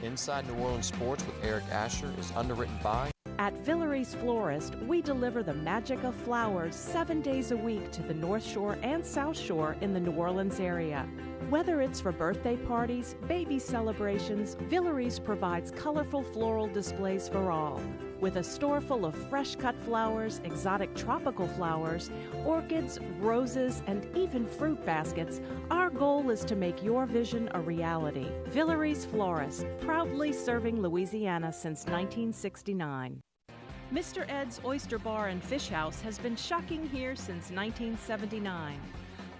Inside New Orleans Sports with Eric Asher is underwritten by... At Villeries Florist, we deliver the magic of flowers 7 days a week to the North Shore and South Shore in the New Orleans area. Whether it's for birthday parties, baby celebrations, Villeries provides colorful floral displays for all. With a store full of fresh-cut flowers, exotic tropical flowers, orchids, roses, and even fruit baskets, our goal is to make your vision a reality. Villeries Florist, proudly serving Louisiana since 1969. Mr. Ed's Oyster Bar and Fish House has been shucking here since 1979.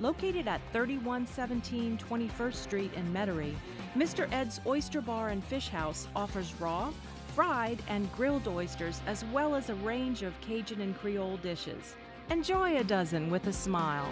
Located at 3117 21st Street in Metairie, Mr. Ed's Oyster Bar and Fish House offers raw, fried, and grilled oysters, as well as a range of Cajun and Creole dishes. Enjoy a dozen with a smile.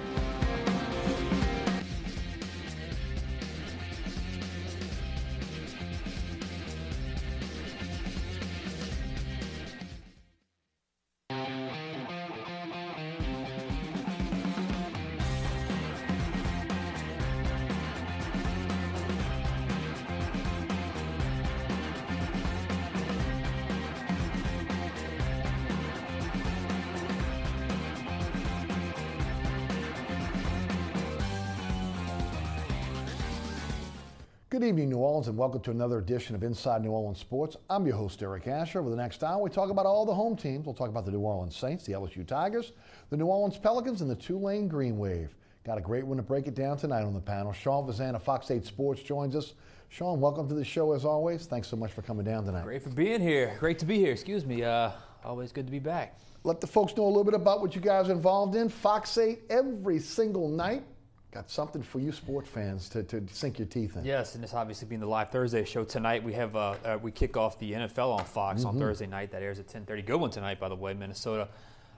Good evening, New Orleans, and welcome to another edition of Inside New Orleans Sports. I'm your host, Eric Asher. Over the next hour, we talk about all the home teams. We'll talk about the New Orleans Saints, the LSU Tigers, the New Orleans Pelicans, and the Tulane Green Wave. Got a great one to break it down tonight on the panel. Sean Fazende of Fox 8 Sports joins us. Sean, welcome to the show as always. Thanks so much for coming down tonight. Great for being here. Great to be here. Excuse me. Always good to be back. Let the folks know a little bit about what you guys are involved in. Fox 8 every single night. Got something for you sports fans to sink your teeth in. Yes, and this obviously being the live Thursday show tonight. We have we kick off the NFL on Fox on Thursday night. That airs at 10:30. Good one tonight, by the way, Minnesota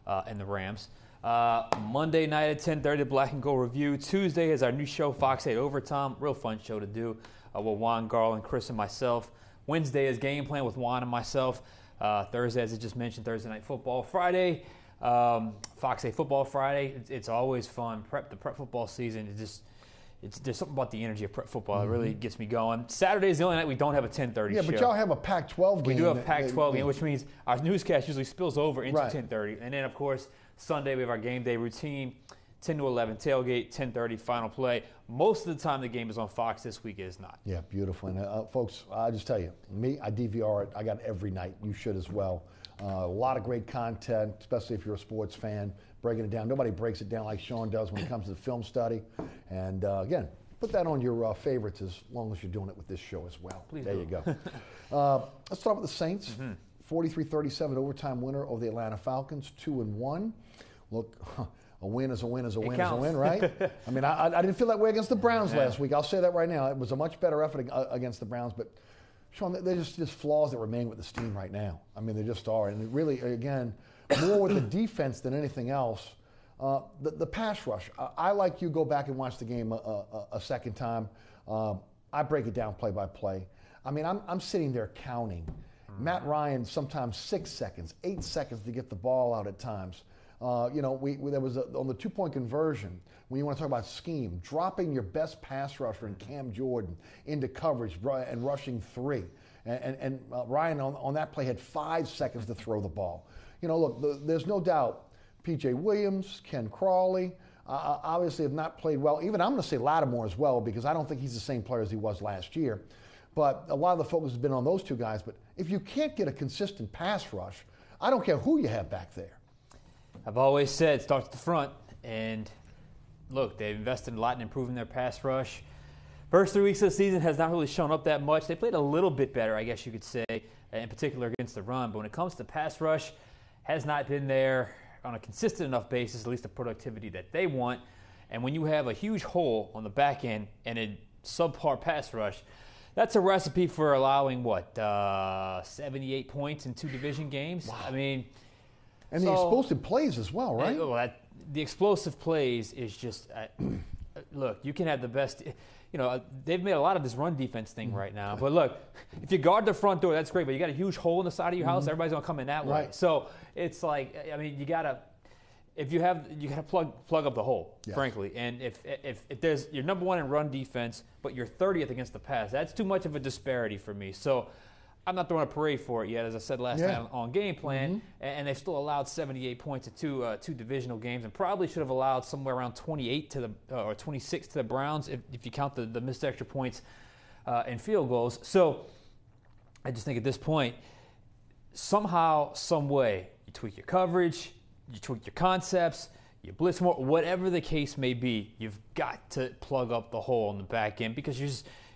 and the Rams. Monday night at 10:30, the Black and Gold Review. Tuesday is our new show, Fox 8 Overtime. Real fun show to do with Juan, Garland, Chris, and myself. Wednesday is Game Plan with Juan and myself. Thursday, as I just mentioned, Thursday Night Football. Friday, Fox 8 Football Friday. It's always fun. The prep football season. There's something about the energy of prep football that really gets me going. Saturday is the only night we don't have a 10:30 show. Yeah, but y'all have a Pac-12 game. We do have a Pac-12 game, which means our newscast usually spills over into Right. 10:30. And then, of course, Sunday we have our game day routine, 10 to 11 tailgate, 10:30 final play. Most of the time the game is on Fox. This week it is not. Yeah, beautiful. And folks, I just tell you, I DVR it. I got it every night. You should as well. A lot of great content, especially if you're a sports fan, breaking it down. Nobody breaks it down like Sean does when it comes to the film study. And again, put that on your favorites as long as you're doing it with this show as well. Please there do. you go. Let's start with the Saints. 43-37 overtime winner over the Atlanta Falcons, 2-1. Look, a win is a win is a win is a win, right? I mean, I didn't feel that way against the Browns last week. I'll say that right now. It was a much better effort against the Browns, but Sean, there's just flaws that remain with this team right now. I mean, they just are. And it really, again, more with the defense than anything else. The pass rush. I, like you, go back and watch the game a second time. I break it down play by play. I mean, I'm sitting there counting. Matt Ryan, sometimes 6 seconds, 8 seconds to get the ball out at times. There was on the two-point conversion, when you want to talk about scheme, dropping your best pass rusher in Cam Jordan into coverage and rushing three. And Ryan on that play had 5 seconds to throw the ball. Look, there's no doubt P.J. Williams, Ken Crawley, obviously have not played well. Even I'm going to say Lattimore as well, because I don't think he's the same player as he was last year. But a lot of the focus has been on those two guys. But if you can't get a consistent pass rush, I don't care who you have back there. I've always said start at the front, and look, they've invested a lot in improving their pass rush. First 3 weeks of the season has not really shown up that much. They played a little bit better, I guess you could say, in particular against the run. But when it comes to pass rush, has not been there on a consistent enough basis, at least the productivity that they want. And when you have a huge hole on the back end and a subpar pass rush, that's a recipe for allowing, 78 points in 2 division games? Wow. I mean... And the explosive plays as well, right? The explosive plays is just, look, you can have the best, they've made a lot of this run defense thing right now. But look, if you guard the front door, that's great. But you got a huge hole in the side of your house, everybody's going to come in that way. So it's like, I mean, you got to, if you got to plug up the hole, Yes. frankly. And if there's you're number one in run defense, but you're 30th against the pass, that's too much of a disparity for me. So I'm not throwing a parade for it yet, as I said last night on Game Plan, and they've still allowed 78 points at two divisional games, and probably should have allowed somewhere around 28 to or 26 to the Browns if you count the missed extra points and field goals. So I just think at this point, somehow, some way, you tweak your coverage, you tweak your concepts, you blitz more, whatever the case may be, you've got to plug up the hole in the back end because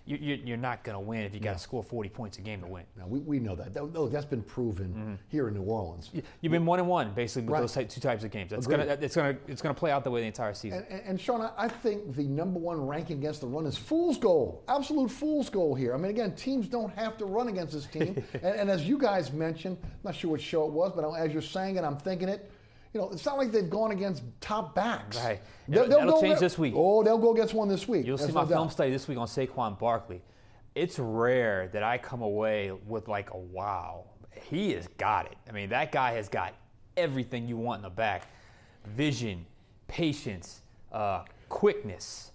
you're not going to win if you got to score 40 points a game to win. Now, we know that. That's been proven here in New Orleans. You've been 1-1 basically with those two types of games. It's gonna play out the way the entire season. And Sean, I think the number one ranking against the run is fool's goal. Absolute fool's goal here. I mean, again, teams don't have to run against this team. and as you guys mentioned, I'm not sure what show it was, but as you're saying it, I'm thinking it. It's not like they've gone against top backs. Right. That'll change this week. Oh, they'll go against one this week. You'll see my film study this week on Saquon Barkley. It's rare that I come away with like a wow. He has got it. I mean, that guy has got everything you want in the back. Vision, patience, quickness,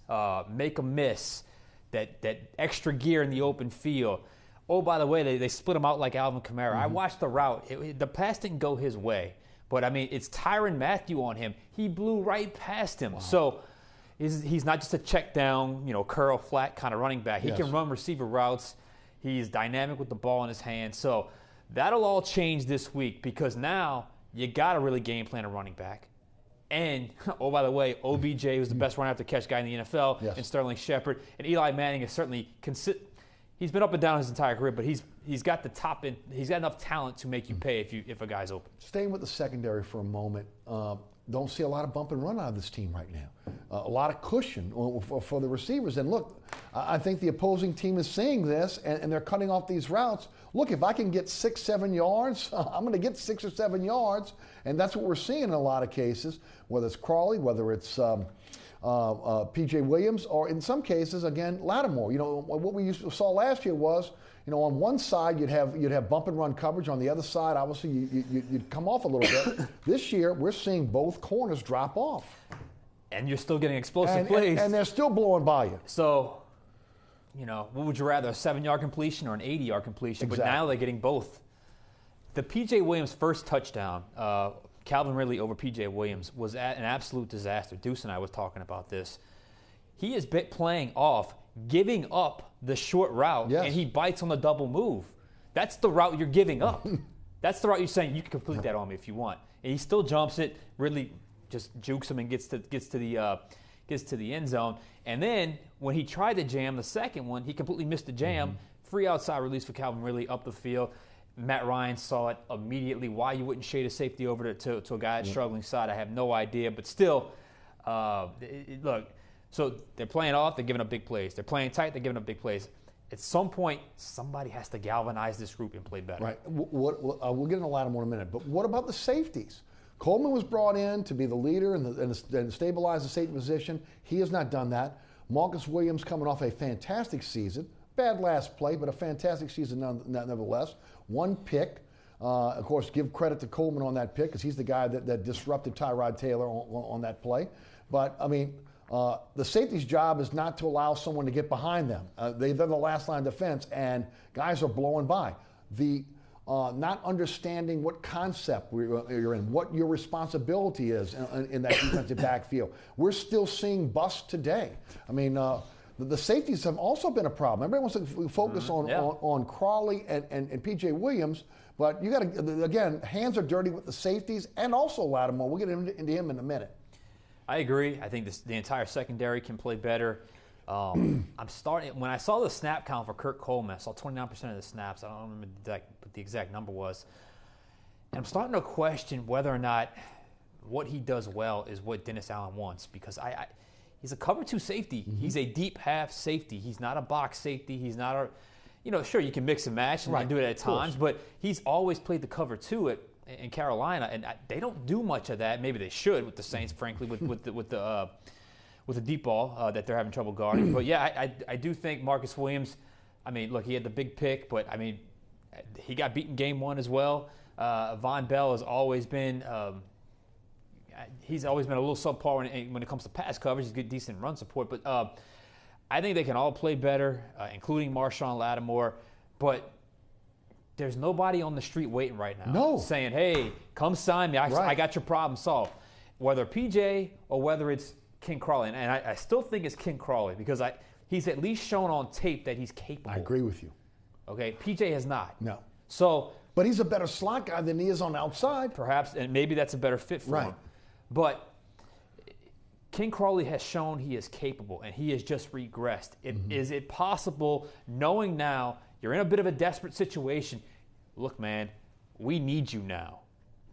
make a miss, that extra gear in the open field. Oh, by the way, they split him out like Alvin Kamara. I watched the route. The pass didn't go his way. But, I mean, it's Tyrann Mathieu on him. He blew right past him. Wow. So he's not just a check down, curl flat kind of running back. He can run receiver routes. He's dynamic with the ball in his hand. So that'll all change this week because now you got to really game plan a running back. And, oh, by the way, OBJ was the best run after catch guy in the NFL, and Sterling Shepard. And Eli Manning is certainly he's been up and down his entire career, but he's got the top end. He's got enough talent to make you pay if a guy's open. Staying with the secondary for a moment, don't see a lot of bump and run out of this team right now. A lot of cushion for the receivers. And look, I think the opposing team is seeing this, and they're cutting off these routes. Look, if I can get 6-7 yards, I'm going to get 6 or 7 yards, and that's what we're seeing in a lot of cases, whether it's Crawley, whether it's P.J. Williams, or in some cases, again, Lattimore. What we saw last year was, on one side you'd have bump and run coverage. On the other side, obviously, you'd come off a little bit. This year, we're seeing both corners drop off. And you're still getting explosive plays. And they're still blowing by you. So, what would you rather, a 7-yard completion or an 80-yard completion? Exactly. But now they're getting both. The P.J. Williams first touchdown, Calvin Ridley over P.J. Williams, was an absolute disaster. Deuce and I was talking about this. He is playing off, giving up the short route, and he bites on the double move. That's the route you're giving up. That's the route you're saying, you can complete that on me if you want. And he still jumps it, Ridley just jukes him and gets to the end zone. And then when he tried to jam the second one, he completely missed the jam. Free outside release for Calvin Ridley up the field. Matt Ryan saw it immediately. Why you wouldn't shade a safety over to a guy at struggling side, I have no idea. But still, look, so they're playing off, they're giving up big plays. They're playing tight, they're giving up big plays. At some point, somebody has to galvanize this group and play better. Right. We'll get into Lattimore in a minute. But what about the safeties? Coleman was brought in to be the leader and stabilize the safety position. He has not done that. Marcus Williams coming off a fantastic season. Bad last play, but a fantastic season nevertheless. One pick. Of course, give credit to Coleman on that pick because he's the guy that disrupted Tyrod Taylor on that play. But, I mean, the safety's job is not to allow someone to get behind them. They're the last line of defense, and guys are blowing by. Not understanding what concept you're in, what your responsibility is in that defensive backfield. We're still seeing busts today. I mean, the safeties have also been a problem. Everybody wants to focus on Crawley and P.J. Williams, but you got to, again, hands are dirty with the safeties and also Lattimore. We'll get into him in a minute. I agree. I think the entire secondary can play better. When I saw the snap count for Kurt Coleman, I saw 29% of the snaps. I don't remember what the exact number was. And I'm starting to question whether or not what he does well is what Dennis Allen wants, because he's a cover 2 safety. Mm-hmm. He's a deep half safety. He's not a box safety. He's not a, sure, you can mix and match and do it at times, but he's always played the cover 2 in Carolina, and they don't do much of that. Maybe they should with the Saints, frankly, with the deep ball that they're having trouble guarding. But, yeah, I do think Marcus Williams, I mean, look, he had the big pick, but, I mean, he got beaten game 1 as well. Von Bell has always been he's always been a little subpar when it comes to pass coverage. He's good, decent run support. But I think they can all play better, including Marshawn Lattimore. But there's nobody on the street waiting right now saying, hey, come sign me. I got your problem solved. Whether PJ or whether it's Ken Crawley. And I still think it's Ken Crawley because he's at least shown on tape that he's capable. I agree with you. Okay, PJ has not. No. So, but he's a better slot guy than he is on the outside. Perhaps, and maybe that's a better fit for him. But Ken Crawley has shown he is capable, and he has just regressed. Is it possible, knowing now you're in a bit of a desperate situation, look, man, we need you now.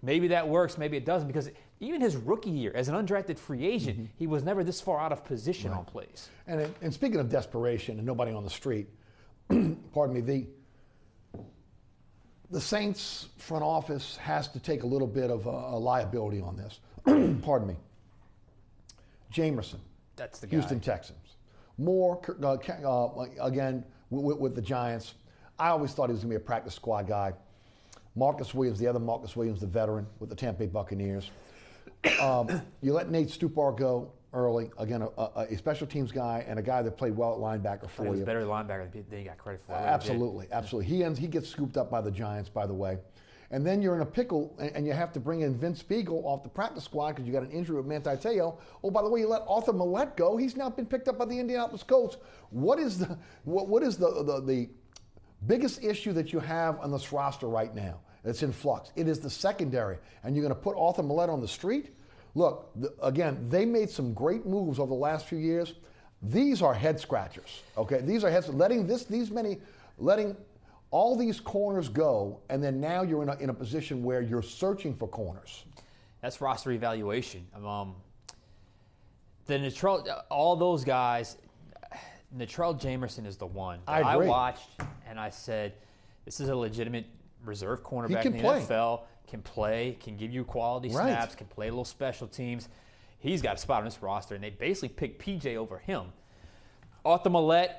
Maybe that works, maybe it doesn't, because even his rookie year as an undrafted free agent, he was never this far out of position on plays. And speaking of desperation and nobody on the street, pardon me, the Saints front office has to take a little bit of a liability on this. Pardon me. Jamerson. That's the guy. Houston Texans. Moore, again, with the Giants. I always thought he was going to be a practice squad guy. Marcus Williams, the other Marcus Williams, the veteran with the Tampa Bay Buccaneers. You let Nate Stupar go early. Again, a special teams guy and a guy that played well at linebacker for you. He was better linebacker than he got credit for. Absolutely. He gets scooped up by the Giants, by the way. And then you're in a pickle, and you have to bring in Vince Spiegel off the practice squad because you got an injury with Manti Te'o. Oh, by the way, you let Arthur Millette go. He's now been picked up by the Indianapolis Colts. What is the biggest issue that you have on this roster right now? It's in flux. It is the secondary, and you're going to put Arthur Millette on the street? Look, again, they made some great moves over the last few years. These are head scratchers. Okay, these are letting all these corners go, and then now you're in a position where you're searching for corners. That's roster evaluation. All those guys, Natrell Jamerson is the one that I watched, and I said, this is a legitimate reserve cornerback in the NFL. Can play, can give you quality snaps, can play a little special teams. He's got a spot on this roster, and they basically picked PJ over him. Arthur Millette,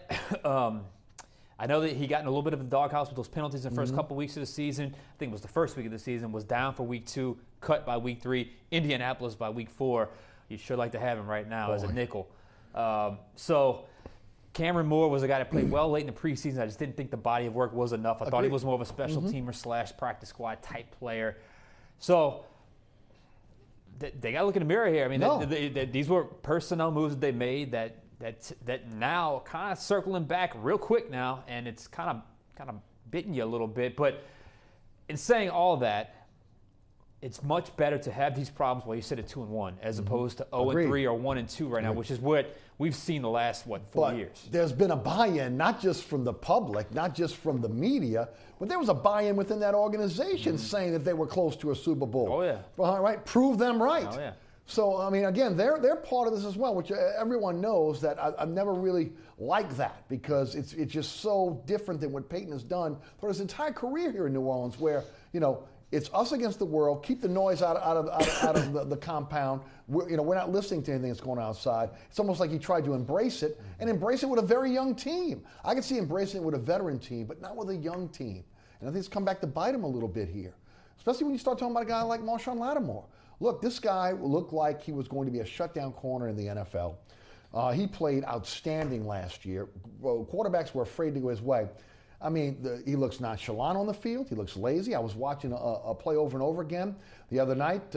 I know that he got in a little bit of the doghouse with those penalties in the first couple weeks of the season. I think it was the first week of the season, was down for week 2, cut by week 3, Indianapolis by week 4. You'd sure like to have him right now as a nickel. So Cameron Moore was a guy that played well late in the preseason. I just didn't think the body of work was enough. I thought he was more of a special teamer / practice squad type player. So they got to look in the mirror here. I mean, these were personnel moves that they made that now kind of circling back real quick now, and it's kind of bitten you a little bit. But in saying all that, it's much better to have these problems while you sit at 2-1 as opposed to 0-3 or 1-2 right now, which is what we've seen the last 4 years. There's been a buy-in, not just from the public, not just from the media, but there was a buy-in within that organization saying that they were close to a Super Bowl. Oh yeah, right. Prove them right. Oh yeah. So I mean, again, they're part of this as well, which everyone knows that I've never really liked that because it's just so different than what Peyton has done for his entire career here in New Orleans, where it's us against the world. Keep the noise out of the compound. We're not listening to anything that's going on outside. It's almost like he tried to embrace it and embrace it with a very young team. I could see embracing it with a veteran team, but not with a young team. And I think it's come back to bite him a little bit here, especially when you start talking about a guy like Marshawn Lattimore. Look, this guy looked like he was going to be a shutdown corner in the NFL. He played outstanding last year. Quarterbacks were afraid to go his way. I mean, he looks nonchalant on the field. He looks lazy. I was watching a play over and over again the other night.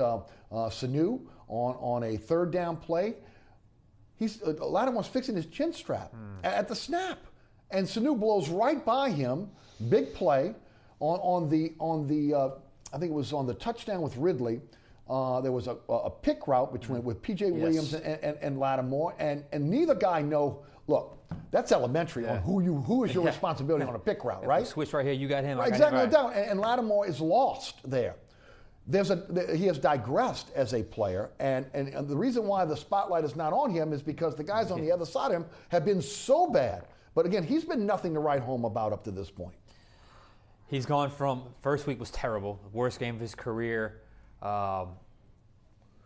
Sanu on a third down play. Lattimore's fixing his chin strap at the snap, and Sanu blows right by him. Big play on the I think it was on the touchdown with Ridley. There was a pick route with P.J. Williams and Lattimore, and neither guy know. Look, that's elementary on who is your responsibility on a pick route, right? Switch right here, you got him. Exactly, no doubt. And Lattimore is lost there. He has digressed as a player, and the reason why the spotlight is not on him is because the guys on the other side of him have been so bad. But again, he's been nothing to write home about up to this point. He's gone from first week was terrible, worst game of his career. A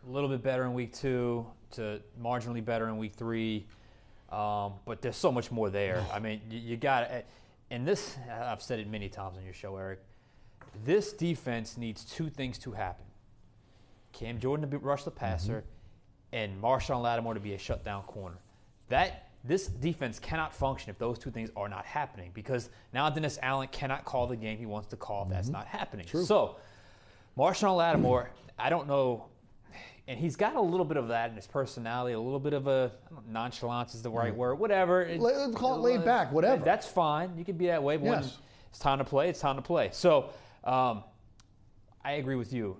little bit better in week 2 to marginally better in week 3. But there's so much more there. I mean, you got to, and this, I've said it many times on your show, Eric, this defense needs 2 things to happen. Cam Jordan to rush the passer, and Marshawn Lattimore to be a shutdown corner. This defense cannot function if those two things are not happening, because now Dennis Allen cannot call the game he wants to call if that's not happening. True. So Marshawn Lattimore, I don't know, and he's got a little bit of that in his personality, a little bit of a nonchalance is the right word, whatever. Let's call it laid back, whatever. That's fine. You can be that way, but when it's time to play, it's time to play. So I agree with you.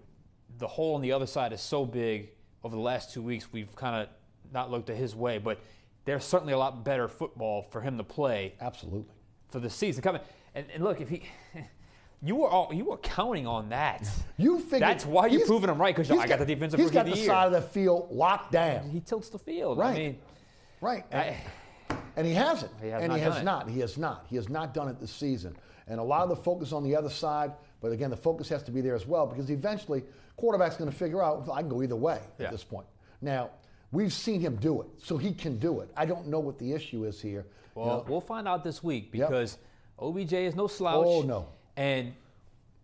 The hole on the other side is so big. Over the last 2 weeks, we've kind of not looked at his way, but there's certainly a lot better football for him to play. Absolutely. For the season coming. And look, if he, you were counting on that. You figured that's why you're proving him right, because I got the defensive rookie of the year. He's got the side of the field locked down. He tilts the field. Right. I mean, right. And he hasn't. He has not. He has not done it this season. And a lot of the focus on the other side, but again, the focus has to be there as well, because eventually quarterback's going to figure out, I can go either way at this point. Now, we've seen him do it, so he can do it. I don't know what the issue is here. Well, we'll find out this week, because OBJ is no slouch. Oh, no. And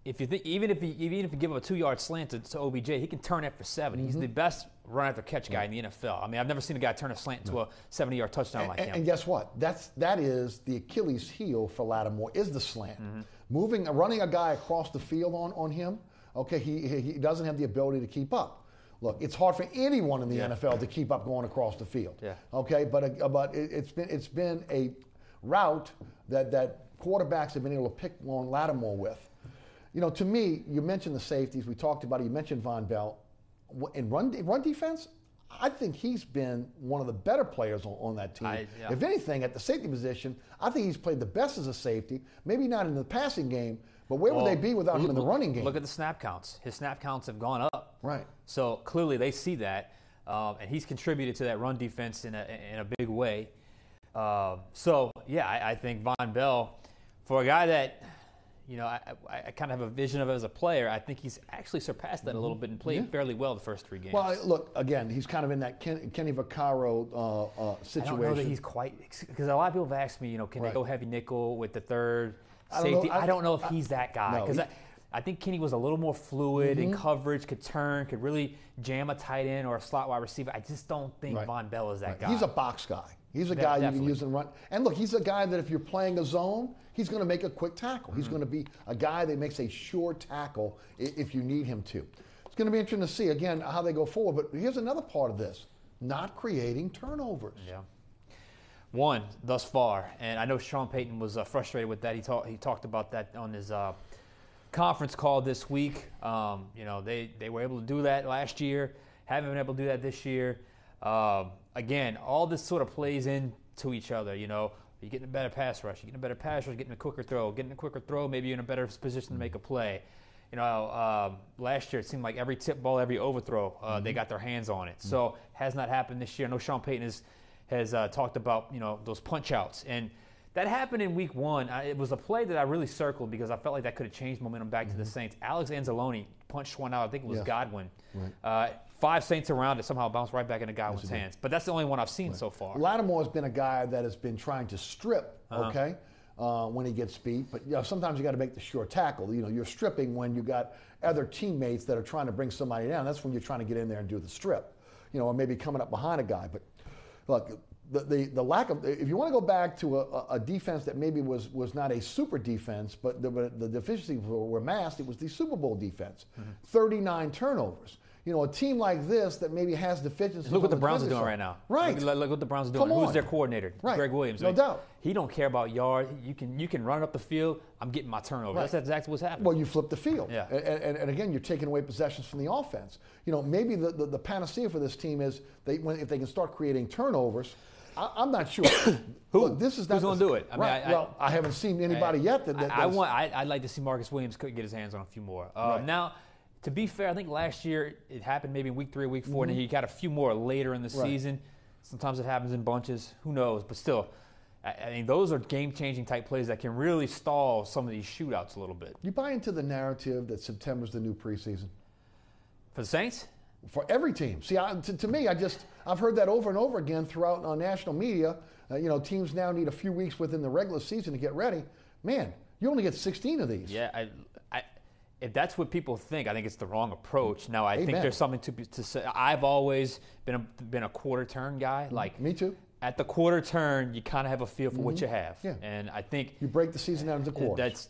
if you think, even if you give him a 2-yard slant to OBJ, he can turn it for 7. He's the best run after catch guy in the NFL. I mean, I've never seen a guy turn a slant to a 70-yard touchdown like him. And guess what? That is the Achilles heel for Lattimore, is the slant. Running a guy across the field on him. Okay, he doesn't have the ability to keep up. Look, it's hard for anyone in the NFL to keep up going across the field. Yeah. Okay, but it's been a route that quarterbacks have been able to pick on Lattimore with. You know, to me, you mentioned the safeties. We talked about it. You mentioned Von Bell. In run defense, I think he's been one of the better players on that team. If anything, at the safety position, I think he's played the best as a safety. Maybe not in the passing game, but where would they be without him in the running game? Look at the snap counts. His snap counts have gone up. Right. So clearly they see that, and he's contributed to that run defense in a big way. I think Von Bell, for a guy that, I kind of have a vision of it as a player, I think he's actually surpassed that a little bit and played fairly well the first 3 games. Well, look, again, he's kind of in that Kenny Vaccaro situation. I don't know that he's quite, because a lot of people have asked me, can they go heavy nickel with the third safety? I don't know if he's that guy, because I think Kenny was a little more fluid in coverage, could turn, could really jam a tight end or a slot wide receiver. I just don't think Von Bell is that guy. He's a box guy. He's a guy you can use and run. And look, he's a guy that if you're playing a zone, he's going to make a quick tackle. He's going to be a guy that makes a sure tackle if you need him to. It's going to be interesting to see, again, how they go forward. But here's another part of this, not creating turnovers. Yeah. One, thus far. And I know Sean Payton was frustrated with that. He talked about that on his conference call this week. They were able to do that last year. Haven't been able to do that this year. Again, all this sort of plays into each other. You're getting a better pass rush. You're getting a better pass rush, getting a quicker throw. Maybe you're in a better position to make a play. Last year it seemed like every tip ball, every overthrow, they got their hands on it. So has not happened this year. I know Sean Payton has talked about those punch outs, and that happened in week 1. It was a play that I really circled because I felt like that could have changed momentum back to the Saints. Alex Anzalone punched one out. I think it was Godwin. Right. 5 Saints around it, somehow bounced right back into Godwin's hands. But that's the only one I've seen so far. Lattimore has been a guy that has been trying to strip, when he gets beat. But sometimes you got to make the sure tackle. You're stripping when you got other teammates that are trying to bring somebody down. That's when you're trying to get in there and do the strip. Or maybe coming up behind a guy. But look, the lack of, if you want to go back to a defense that maybe was not a super defense, but the deficiencies were masked, it was the Super Bowl defense. 39 turnovers. A team like this that maybe has deficiencies. Look what the Browns are doing right now. Right. Look what the Browns are doing. Who's their coordinator? Right. Greg Williams. No doubt. He don't care about yards. You can run up the field. I'm getting my turnover. That's exactly what's happening. Well, you flip the field. Yeah. And again, you're taking away possessions from the offense. Maybe the panacea for this team is if they can start creating turnovers. I'm not sure. Look, who's going to do it? I haven't seen anybody yet. I'd like to see Marcus Williams get his hands on a few more. Now, to be fair, I think last year it happened maybe in week 3 or week 4, and then you got a few more later in the season. Sometimes it happens in bunches. Who knows? But still, I mean, those are game-changing type plays that can really stall some of these shootouts a little bit. You buy into the narrative that September's the new preseason? For the Saints? For every team. See, to me, I've heard that over and over again throughout national media. Teams now need a few weeks within the regular season to get ready. Man, you only get 16 of these. Yeah, if that's what people think, I think it's the wrong approach. Now, I think Amen. there's something to say. I've always been a quarter turn guy. Like me too. At the quarter turn, you kind of have a feel for what you have. Yeah. And I think you break the season down into quarters. That's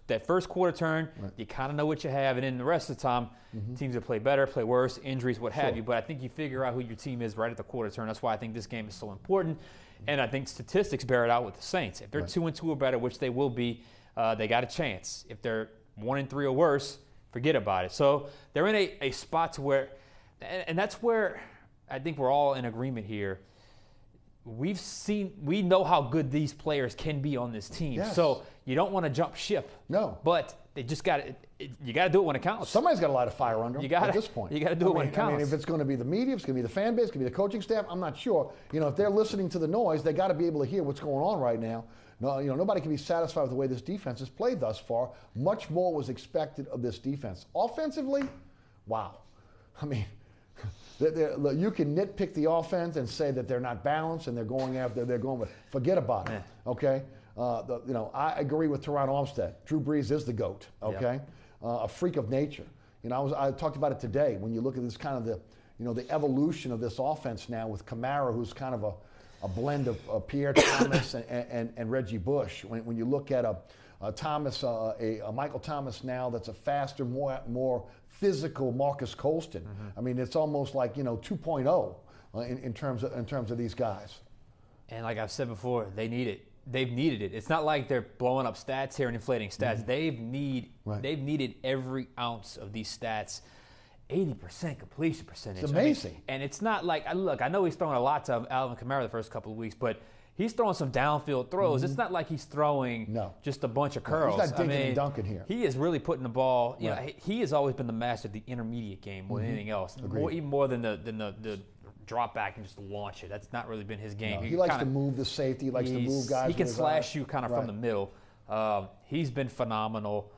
that first quarter turn. Right. You kind of know what you have, and then the rest of the time, teams that play better, play worse, injuries, what have you. But I think you figure out who your team is right at the quarter turn. That's why I think this game is so important. And I think statistics bear it out with the Saints. If they're 2-2 or better, which they will be, they got a chance. If they're 1-3 or worse, forget about it. So they're in a spot to where, and that's where I think we're all in agreement here. We know how good these players can be on this team. Yes. So you don't want to jump ship. No. But they just got to. You got to do it when it counts. Somebody's got to light a fire under them at this point. You got to do it when it counts. I mean, if it's going to be the media, if it's going to be the fan base, it's going to be the coaching staff, I'm not sure. If they're listening to the noise, they got to be able to hear what's going on right now. No, nobody can be satisfied with the way this defense has played thus far. Much more was expected of this defense. Offensively, wow. I mean, you can nitpick the offense and say that they're not balanced and they're going after, forget about it, okay? I agree with Teron Armstead. Drew Brees is the GOAT, okay? Yep. A freak of nature. I talked about it today. When you look at this kind of the evolution of this offense now with Kamara, who's kind of a blend of Pierre Thomas and Reggie Bush. When you look at a Michael Thomas now that's a faster, more physical Marcus Colston. I mean, it's almost like 2.0 in terms of these guys. And like I've said before, they need it. They've needed it. It's not like they're blowing up stats here and inflating stats. They've needed every ounce of these stats. 80% completion percentage. It's amazing. I mean, and it's not like, look, I know he's throwing a lot to Alvin Kamara the first couple of weeks, but he's throwing some downfield throws. It's not like he's throwing just a bunch of curls. He's not dinking and dunking here. He is really putting the ball. He has always been the master of the intermediate game more than anything else. Even more than the drop back and just launch it. That's not really been his game. No, he likes to move the safety. He likes to move guys. He can slash you kind of from the middle. He's been phenomenal.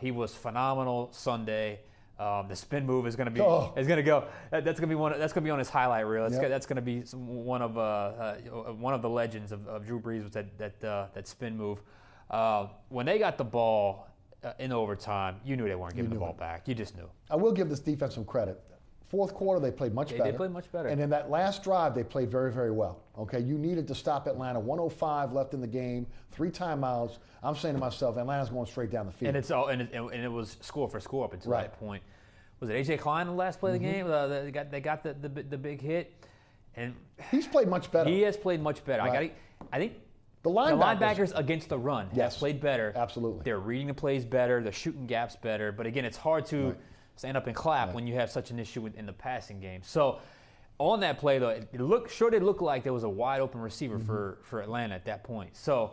He was phenomenal Sunday. The spin move is going to be is going to go. That's going to be one. That's going to be on his highlight reel. That's going to be one of the legends of Drew Brees was that spin move. When they got the ball in overtime, you knew they weren't giving the ball back. You just knew. I will give this defense some credit. Fourth quarter, they played much better. They played much better. And in that last drive, they played very, very well. Okay, you needed to stop Atlanta. 1:05 left in the game, 3 timeouts. I'm saying to myself, Atlanta's going straight down the field. And it was score for score up until that point. Was it A.J. Klein in the last play of the game? They got the big hit, and he's played much better. He has played much better. Right. I think the linebackers against the run have played better. Absolutely, they're reading the plays better. They're shooting gaps better. But again, it's hard to stand up and clap when you have such an issue in the passing game. So on that play, though, it did look like there was a wide open receiver for Atlanta at that point. So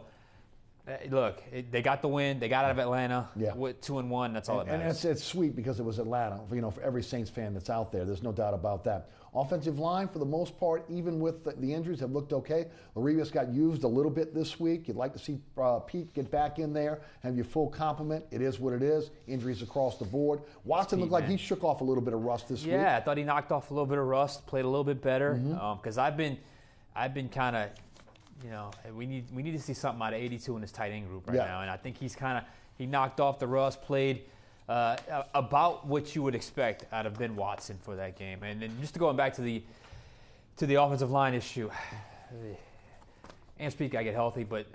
look, they got the win. They got out of Atlanta with 2-1. That's all that matters. And it's sweet because it was Atlanta. For every Saints fan that's out there, there's no doubt about that. Offensive line, for the most part, even with the injuries, have looked okay. Larius got used a little bit this week. You'd like to see Pete get back in there, have your full complement. It is what it is. Injuries across the board. Watson looked like he shook off a little bit of rust this week. Yeah, I thought he knocked off a little bit of rust, played a little bit better. Because I've been kind of, we need to see something out of 82 in this tight end group right now. And I think he knocked off the rust, played about what you would expect out of Ben Watson for that game. And then just going back to the offensive line issue, and Pete got to get healthy, but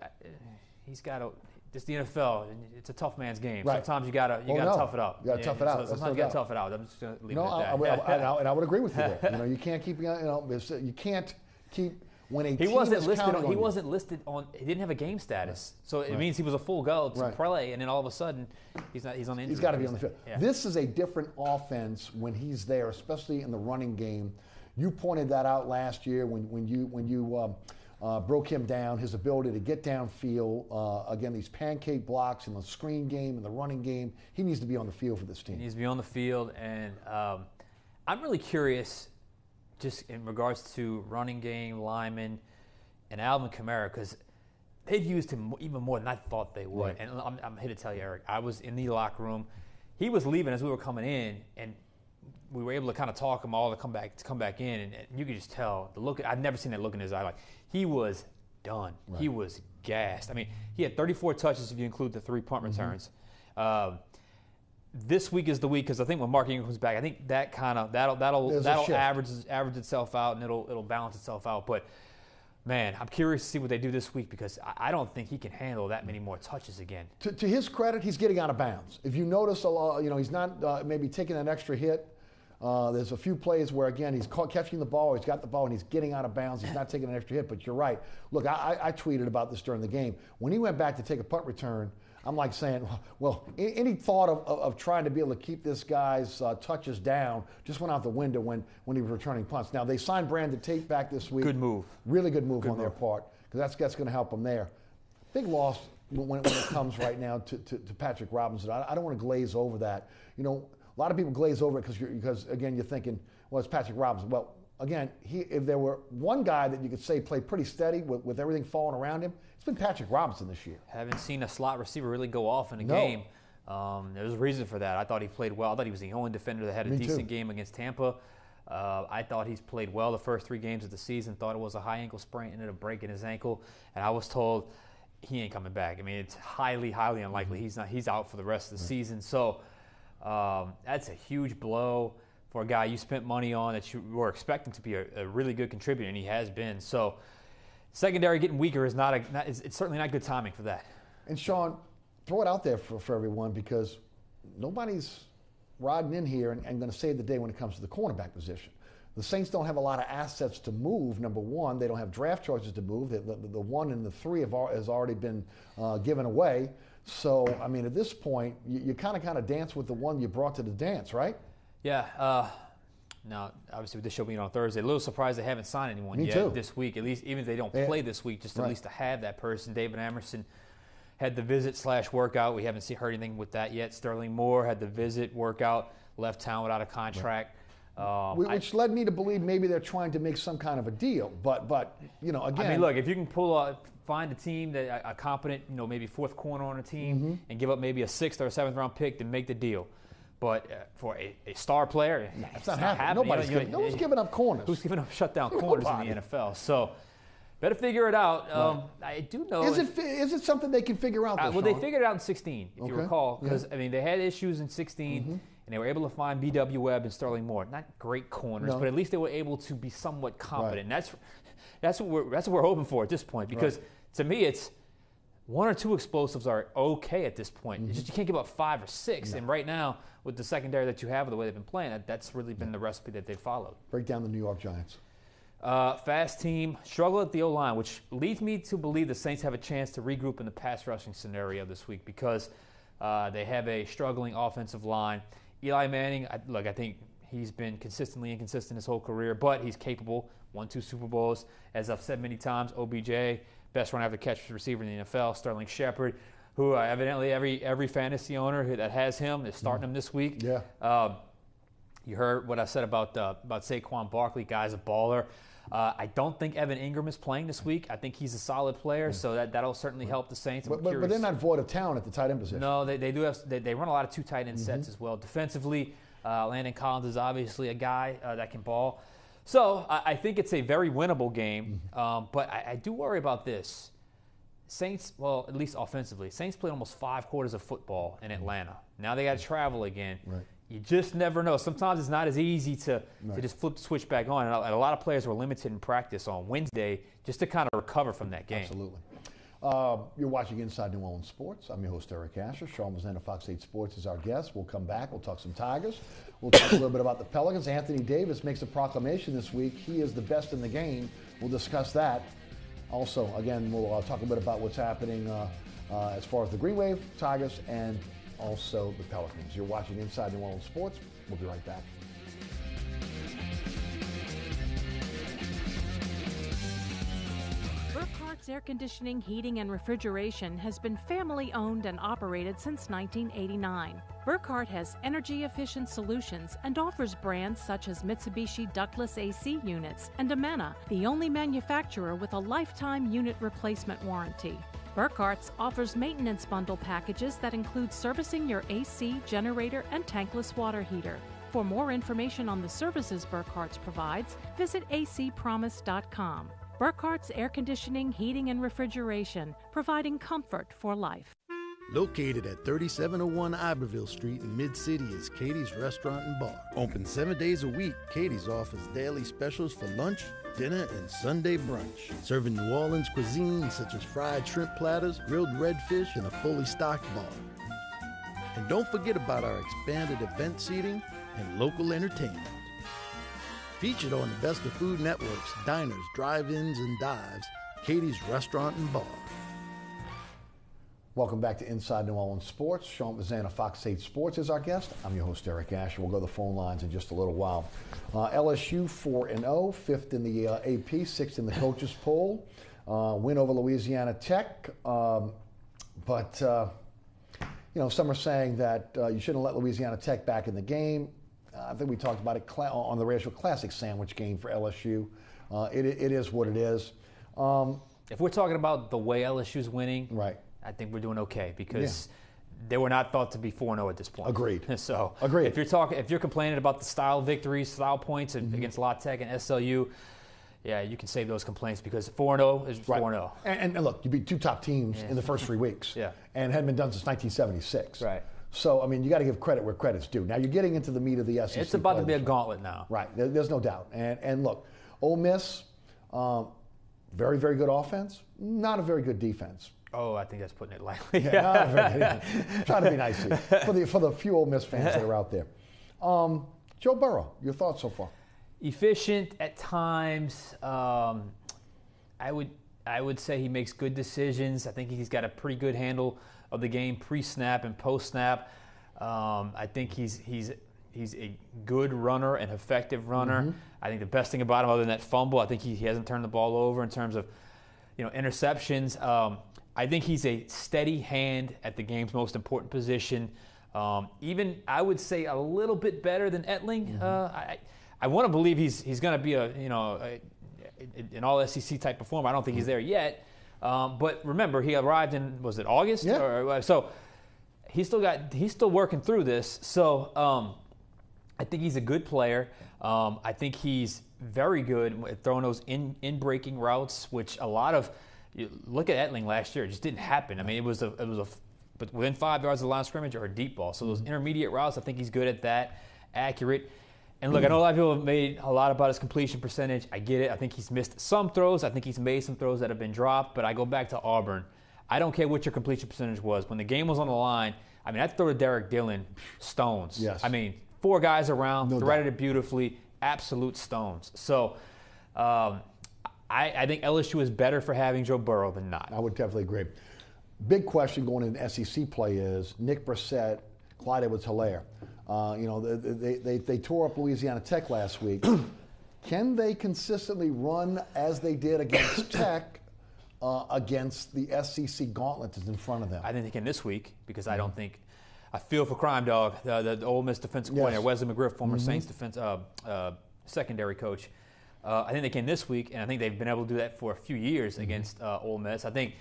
he's got to. Just the NFL, it's a tough man's game. Right. Sometimes you gotta tough it out. You gotta tough it out. Sometimes you gotta tough it out. I'm just gonna leave it at that. And I would agree with you there. You can't keep. You can't keep. When a he wasn't listed on. He didn't have a game status, so it means he was a full go to play, and then all of a sudden, he's not. He's on the injury. He's got to be on the field. Yeah. This is a different offense when he's there, especially in the running game. You pointed that out last year when you broke him down. His ability to get downfield, again, these pancake blocks in the screen game and the running game. He needs to be on the field for this team. He needs to be on the field, and I'm really curious. Just in regards to running game, linemen, and Alvin Kamara, because they've used him even more than I thought they would. Right. And I'm here to tell you, Eric, I was in the locker room. He was leaving as we were coming in, and we were able to kind of talk him all to come back in, and you could just tell the look. I've never seen that look in his eye. Like he was done. Right. He was gassed. I mean, he had 34 touches if you include the 3 punt returns. this week is the week, because I think when Mark Ingram comes back, I think that that'll average itself out, and it'll balance itself out. But man, I'm curious to see what they do this week, because I don't think he can handle that many more touches again. To his credit, he's getting out of bounds. If you notice, he's not maybe taking an extra hit. There's a few plays where, again, he's catching the ball, he's got the ball, and he's getting out of bounds. He's not taking an extra hit, but you're right. Look, I tweeted about this during the game. When he went back to take a punt return, I'm like saying, well, any thought of trying to be able to keep this guy's touches down just went out the window when he was returning punts. Now, they signed Brandon Tate back this week. Good move. Really good move on their part, because that's going to help them there. Big loss when it comes right now to Patrick Robinson. I don't want to glaze over that. You know, a lot of people glaze over it because again, you're thinking, well, it's Patrick Robinson. Well, again, if there were one guy that you could say played pretty steady with everything falling around him, it's been Patrick Robinson this year. Haven't seen a slot receiver really go off in a game. There's a reason for that. I thought he played well. I thought he was the only defender that had a decent game against Tampa. I thought he's played well the first 3 games of the season. Thought it was a high ankle sprain, ended up breaking his ankle, and I was told he ain't coming back. I mean, it's highly, highly unlikely. He's out for the rest of the season. So that's a huge blow for a guy you spent money on that you were expecting to be a really good contributor, and he has been. So secondary getting weaker is it's certainly not good timing for that. And Sean, throw it out there for everyone, because nobody's riding in here and going to save the day when it comes to the cornerback position. The Saints don't have a lot of assets to move. Number one, they don't have draft choices to move. The 1 and the 3 has already been given away. So, I mean, at this point, you kind of dance with the one you brought to the dance, right? Yeah. Now, obviously, with this show being on Thursday, a little surprised they haven't signed anyone yet this week. At least, even if they don't play this week, just at least to have that person. David Emerson had the visit/workout. We haven't heard anything with that yet. Sterling Moore had the visit, workout, left town without a contract. Which led me to believe maybe they're trying to make some kind of a deal. But you know, again, I mean, look, if you can find a team that a competent, maybe 4th corner on a team, and give up maybe a 6th or a 7th round pick, then make the deal. But for a star player, it's not happening. Nobody's giving up corners. Who's giving up shutdown corners in the NFL? So better figure it out. I do know. Is it something they can figure out? Well, they figured it out in 16, if you recall, because I mean they had issues in 16. And they were able to find B.W. Webb and Sterling Moore. Not great corners, but at least they were able to be somewhat competent. And that's what we're hoping for at this point. Because to me, it's 1 or 2 explosives are okay at this point. It's just you can't give up 5 or 6. And right now, with the secondary that you have, the way they've been playing, that's really been the recipe that they've followed. Break down the New York Giants. Fast team, struggle at the O-line, which leads me to believe the Saints have a chance to regroup in the pass rushing scenario this week, because they have a struggling offensive line. Eli Manning, I think he's been consistently inconsistent his whole career, but he's capable. Won 2 Super Bowls. As I've said many times, OBJ, best run after catch receiver in the NFL. Sterling Shepard, who evidently every fantasy owner that has him is starting him this week. Yeah. You heard what I said about Saquon Barkley. Guy's a baller. I don't think Evan Ingram is playing this week. I think he's a solid player, so that'll certainly help the Saints. But they're not void of talent at the tight end position. No, they do have. They run a lot of 2 tight end sets as well. Defensively, Landon Collins is obviously a guy that can ball. So I think it's a very winnable game. But I do worry about this. Saints, well, at least offensively, Saints played almost 5 quarters of football in Atlanta. Now they got to travel again. Right. You just never know. Sometimes it's not as easy to just flip the switch back on. And a lot of players were limited in practice on Wednesday just to kind of recover from that game. Absolutely. You're watching Inside New Orleans Sports. I'm your host, Eric Asher. Sean Fazende of Fox 8 Sports is our guest. We'll come back. We'll talk some Tigers. We'll talk a little bit about the Pelicans. Anthony Davis makes a proclamation this week. He is the best in the game. We'll discuss that. Also, again, we'll talk a bit about what's happening as far as the Green Wave, Tigers, and also the Pelicans. You're watching Inside New Orleans Sports. We'll be right back. Burkhart's Air Conditioning, Heating, and Refrigeration has been family-owned and operated since 1989. Burkhart has energy-efficient solutions and offers brands such as Mitsubishi ductless AC units and Amana, the only manufacturer with a lifetime unit replacement warranty. Burkhart's offers maintenance bundle packages that include servicing your AC, generator, and tankless water heater. For more information on the services Burkhart's provides, visit acpromise.com. Burkhart's Air Conditioning, Heating, and Refrigeration, providing comfort for life. Located at 3701 Iberville Street in Mid-City is Katie's Restaurant and Bar. Open 7 days a week, Katie's offers daily specials for lunch, dinner, and Sunday brunch. Serving New Orleans cuisine such as fried shrimp platters, grilled redfish, and a fully stocked bar. And don't forget about our expanded event seating and local entertainment. Featured on the Best of Food Network's diners, drive-ins, and dives, Katie's Restaurant and Bar. Welcome back to Inside New Orleans Sports. Sean Fazende, Fox 8 Sports is our guest. I'm your host, Eric Asher. We'll go to the phone lines in just a little while. LSU 4-0, 5th in the AP, 6th in the coaches poll. Win over Louisiana Tech. But some are saying that you shouldn't let Louisiana Tech back in the game. I think we talked about it on the Racial Classic sandwich game for LSU. It is what it is. If we're talking about the way LSU's winning, right, I think we're doing okay because they were not thought to be 4-0 at this point. Agreed. So agreed. If you're complaining about the style victories, style points against La Tech and SLU, yeah, you can save those complaints because 4-0 is 4-0. And look, you beat two top teams in the first 3 weeks. Yeah. And hadn't been done since 1976. Right. So, I mean, you got to give credit where credit's due. Now, you're getting into the meat of the SEC. It's about to be a gauntlet now. Right. There's no doubt. And look, Ole Miss, very, very good offense, not a very good defense. Oh, I think that's putting it lightly. Yeah, not a very good defense. Trying to be nice here for the few Ole Miss fans that are out there. Joe Burrow, your thoughts so far? Efficient at times. I would say he makes good decisions. I think he's got a pretty good handle of the game pre-snap and post-snap. I think he's a good runner, an effective runner. I think the best thing about him, other than that fumble, I think he hasn't turned the ball over in terms of interceptions. I think he's a steady hand at the game's most important position. Even I would say a little bit better than Etling. I want to believe he's going to be an all SEC type performer. I don't think he's there yet. But remember, he arrived in, was it August? Yeah. So he's still working through this. So I think he's a good player. I think he's very good at throwing those in breaking routes, which a lot of look at Etling last year. It just didn't happen. I mean, it was but within 5 yards of the line of scrimmage or a deep ball. So those intermediate routes, I think he's good at that, accurate. And look, I know a lot of people have made a lot about his completion percentage. I get it. I think he's missed some throws. I think he's made some throws that have been dropped. But I go back to Auburn. I don't care what your completion percentage was. When the game was on the line, I mean, that throw to Derek Dillon, stones. Yes. I mean, 4 guys around, no threaded doubt. it beautifully, absolute stones. So I think LSU is better for having Joe Burrow than not. I would definitely agree. Big question going into SEC play is Nick Brissett, Clyde Edwards-Helaire. They tore up Louisiana Tech last week. Can they consistently run as they did against Tech against the SEC gauntlet that's in front of them? I think they can this week because I don't think – I feel for Crime Dog, the Ole Miss defensive coordinator, Wesley McGriff, former Saints defense secondary coach. I think they can this week, and I think they've been able to do that for a few years against Ole Miss. I think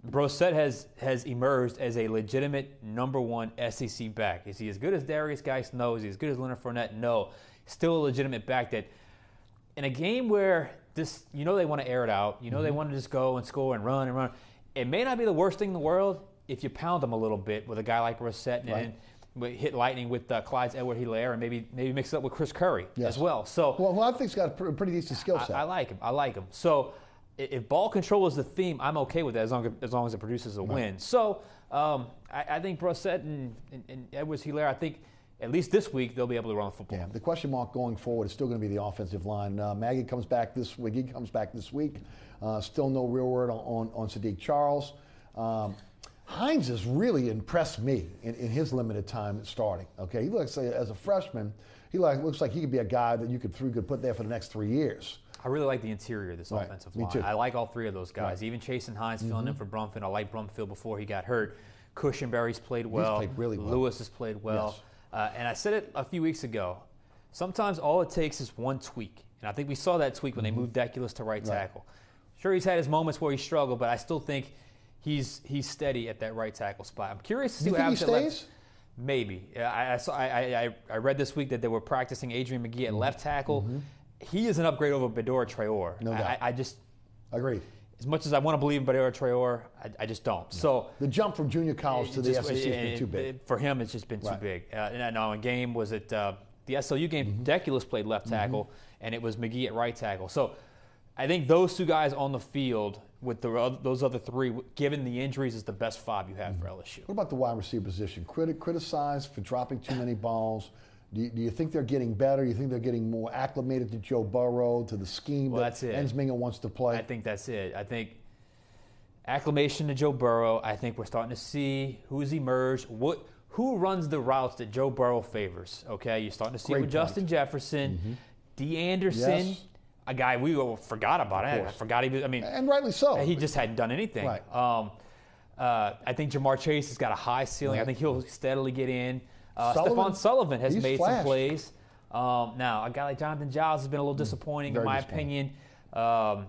Brissett has emerged as a legitimate number 1 SEC back. Is he as good as Darius Geis? No. Is he as good as Leonard Fournette? No. Still a legitimate back that in a game where they want to air it out, they want to just go and score and run. It may not be the worst thing in the world if you pound them a little bit with a guy like Brissett and hit lightning with Clyde Edwards-Helaire and maybe mix it up with Chris Curry as well. So, well, I think he's got a pretty decent skill set. I like him. So if ball control is the theme, I'm okay with that as long as it produces a win. So I think Brissett and Edwards-Helaire, I think at least this week they'll be able to run the football. Yeah, the question mark going forward is still going to be the offensive line. Maggie comes back this week. He comes back this week. Still no real word on Sadiq Charles. Hines has really impressed me in his limited time starting. Okay, he looks as a freshman, looks like he could be a guy that you could put there for the next 3 years. I really like the interior of this offensive line. Me too. I like all 3 of those guys. Even Chasen Hines filling in for Brumfield. I like Brumfield before he got hurt. Cushenberry's played well. He's played really well. Lewis has played well. Yes. And I said it a few weeks ago. Sometimes all it takes is one tweak. And I think we saw that tweak when they moved Deculus to right tackle. Sure, he's had his moments where he struggled, but I still think he's steady at that right tackle spot. I'm curious to see what happens. You think he stays? Maybe. I read this week that they were practicing Adrian McGee at left tackle. He is an upgrade over Bedore Traore. No doubt. I just agreed. as much as I want to believe in Badera Traore, I just don't. No. So the jump from junior college to the SEC has been too big. For him, it's just been too big. And a game was it the SLU game, Deculus played left tackle, and it was McGee at right tackle. So I think those two guys on the field with those other three, given the injuries, is the best 5 you have for LSU. What about the wide receiver position? Criticized for dropping too many balls. Do you think they're getting better? Do you think they're getting more acclimated to Joe Burrow, to the scheme that Ensminger wants to play? I think that's it. I think acclimation to Joe Burrow. I think we're starting to see who's emerged. Who runs the routes that Joe Burrow favors? Okay, you're starting to see with Justin Jefferson, D. Anderson, a guy we forgot about. I forgot he was. I mean, and rightly so. He just hadn't done anything. Right. I think Jamar Chase has got a high ceiling. I think he'll steadily get in. Stephon Sullivan has made some plays. Now, a guy like Jonathan Giles has been a little disappointing, in my opinion. I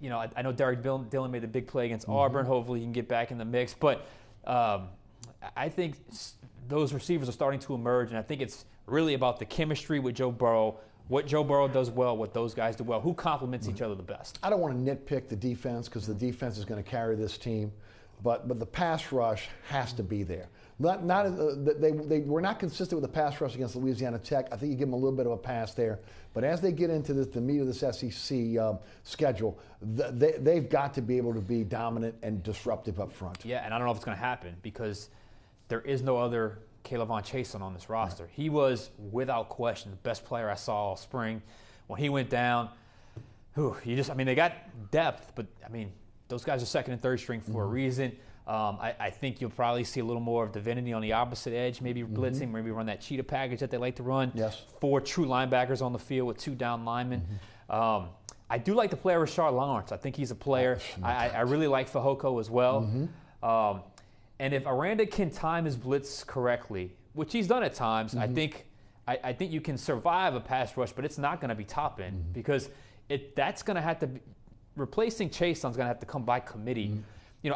know Derek Dillon made the big play against Auburn. Hopefully he can get back in the mix. But I think those receivers are starting to emerge, and I think it's really about the chemistry with Joe Burrow, what Joe Burrow does well, what those guys do well, who complements each other the best. I don't want to nitpick the defense because the defense is going to carry this team, but the pass rush has to be there. They were not consistent with the pass rush against Louisiana Tech. I think you give them a little bit of a pass there. But as they get into the meat of this SEC schedule, they've got to be able to be dominant and disruptive up front. Yeah, and I don't know if it's going to happen because there is no other Caleb Von Chason on this roster. He was, without question, the best player I saw all spring. When he went down, they got depth, but, those guys are second and third string for a reason. I think you'll probably see a little more of divinity on the opposite edge, maybe blitzing, maybe run that cheetah package that they like to run. Yes. 4 true linebackers on the field with 2 down linemen. I do like the player Rashard Lawrence. I think he's a player. I really like Fehoko as well. And if Aranda can time his blitz correctly, which he's done at times, I think you can survive a pass rush, but it's not going to be top end because that's going to have to be replacing Chason's going to have to come by committee.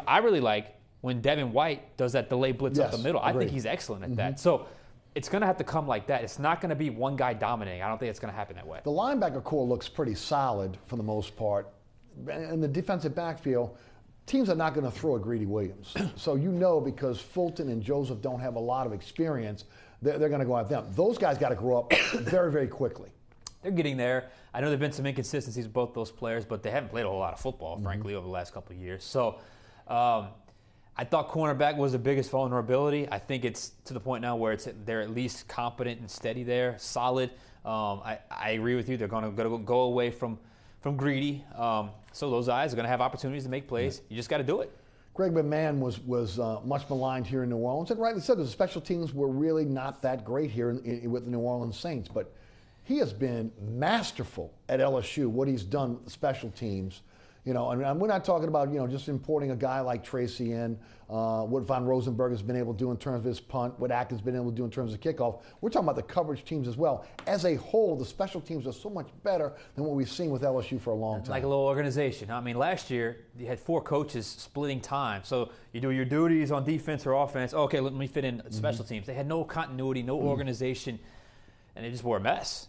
I really like when Devin White does that delay blitz up the middle. I think he's excellent at that. So it's going to have to come like that. It's not going to be one guy dominating. I don't think it's going to happen that way. The linebacker core looks pretty solid for the most part. In the defensive backfield, teams are not going to throw at Greedy Williams. So because Fulton and Joseph don't have a lot of experience, they're going to go at them. Those guys got to grow up very, very quickly. They're getting there. I know there have been some inconsistencies with both those players, but they haven't played a whole lot of football, frankly, over the last couple of years. So I thought cornerback was the biggest vulnerability. I think it's to the point now where they're at least competent and steady there, solid. I agree with you. They're going to go away from Greedy. So those guys are going to have opportunities to make plays. You just got to do it. Greg McMahon was much maligned here in New Orleans, and rightly so, because the special teams were really not that great here with the New Orleans Saints. But he has been masterful at LSU, what he's done with the special teams. And we're not talking about, just importing a guy like Tracy in, what Von Rosenberg has been able to do in terms of his punt, what Atkins has been able to do in terms of kickoff. We're talking about the coverage teams as well. As a whole, the special teams are so much better than what we've seen with LSU for a long time. Like a little organization. Last year, you had 4 coaches splitting time. So you do your duties on defense or offense. Okay, let me fit in special teams. They had no continuity, no organization, and they just were a mess.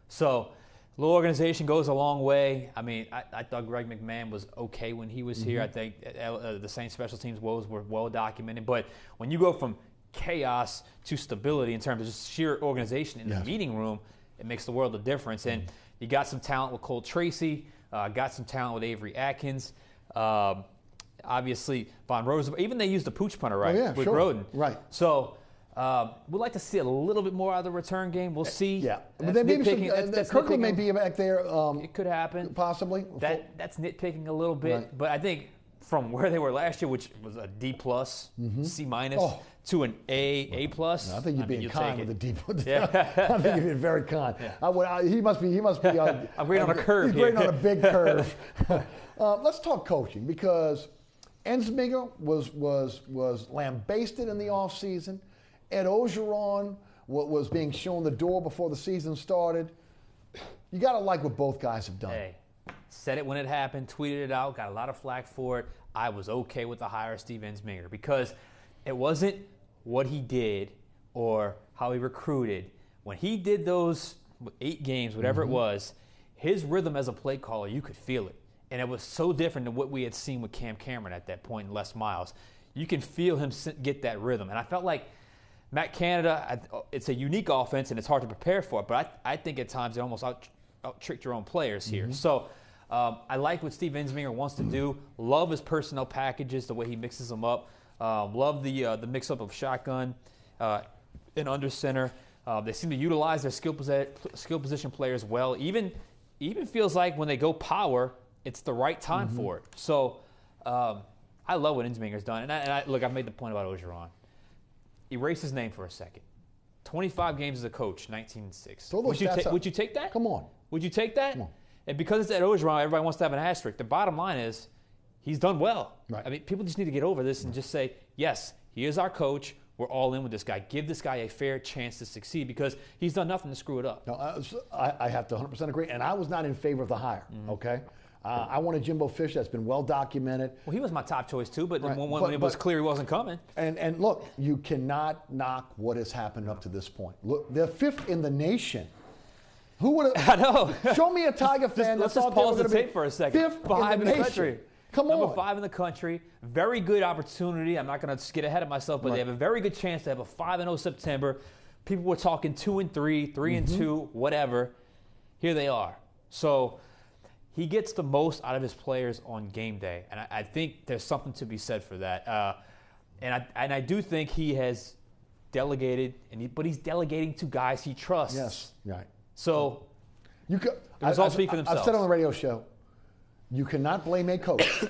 So little organization goes a long way. I thought Greg McMahon was okay when he was here. I think the Saints special teams woes were well documented. But when you go from chaos to stability in terms of just sheer organization in the meeting room, it makes the world of difference. And you got some talent with Cole Tracy, got some talent with Avery Atkins. Obviously, Von Rosenberg. Even they used the pooch punter with Roden. Right. So we'd like to see a little bit more out of the return game. We'll see. Yeah. But then maybe Kirkland may be back there. It could happen. Possibly. That's nitpicking a little bit. Right. But I think from where they were last year, which was a D+, C-, to an A+. No, I think you're being kind with the D+. I think you're being very kind. Yeah. He must be. I'm grading on a curve. He's grading on a big curve. Let's talk coaching, because Ensminger was lambasted in the offseason. Ed Ogeron was being shown the door before the season started. You got to like what both guys have done. Hey, said it when it happened, tweeted it out, got a lot of flack for it. I was okay with the hire of Steve Ensminger because it wasn't what he did or how he recruited. When he did those 8 games, whatever it was, his rhythm as a play caller, you could feel it. and it was so different than what we had seen with Cam Cameron at that point and Les Miles. You can feel him get that rhythm. And I felt like Matt Canada, it's a unique offense, and it's hard to prepare for it, but I think at times it almost out-tricked your own players here. So I like what Steve Ensminger wants to do. Love his personnel packages, the way he mixes them up. Love the mix-up of shotgun and under center. They seem to utilize their skill position players well. Even feels like when they go power, it's the right time for it. So I love what Ensminger's done. And look, I've made the point about Orgeron. Erase his name for a second. 25 games as a coach, 19-6. Would you take that? Come on. Would you take that? Come on. And because it's at Orgeron, everybody wants to have an asterisk. The bottom line is he's done well. Right. I mean, people just need to get over this and just say, yes, he is our coach. We're all in with this guy. Give this guy a fair chance to succeed because he's done nothing to screw it up. No, I have to 100% agree. And I was not in favor of the hire, okay? I wanted Jimbo Fisher. That's been well documented. Well, he was my top choice too, but when it was clear he wasn't coming. And look, you cannot knock what has happened up to this point. Look, they're 5th in the nation. Who would have? I know. Show me a Tiger fan. Let's just pause the tape for a second. 5th in the country. Come on. Number 5 in the country. Very good opportunity. I'm not going to get ahead of myself, but they have a very good chance to have a 5-0 September. People were talking 2-3, 3-2, whatever. Here they are. So he gets the most out of his players on game day, and I think there's something to be said for that. And I do think he has delegated, but he's delegating to guys he trusts. Yes, right. So I've all speak for themselves. I've said on the radio show, you cannot blame a coach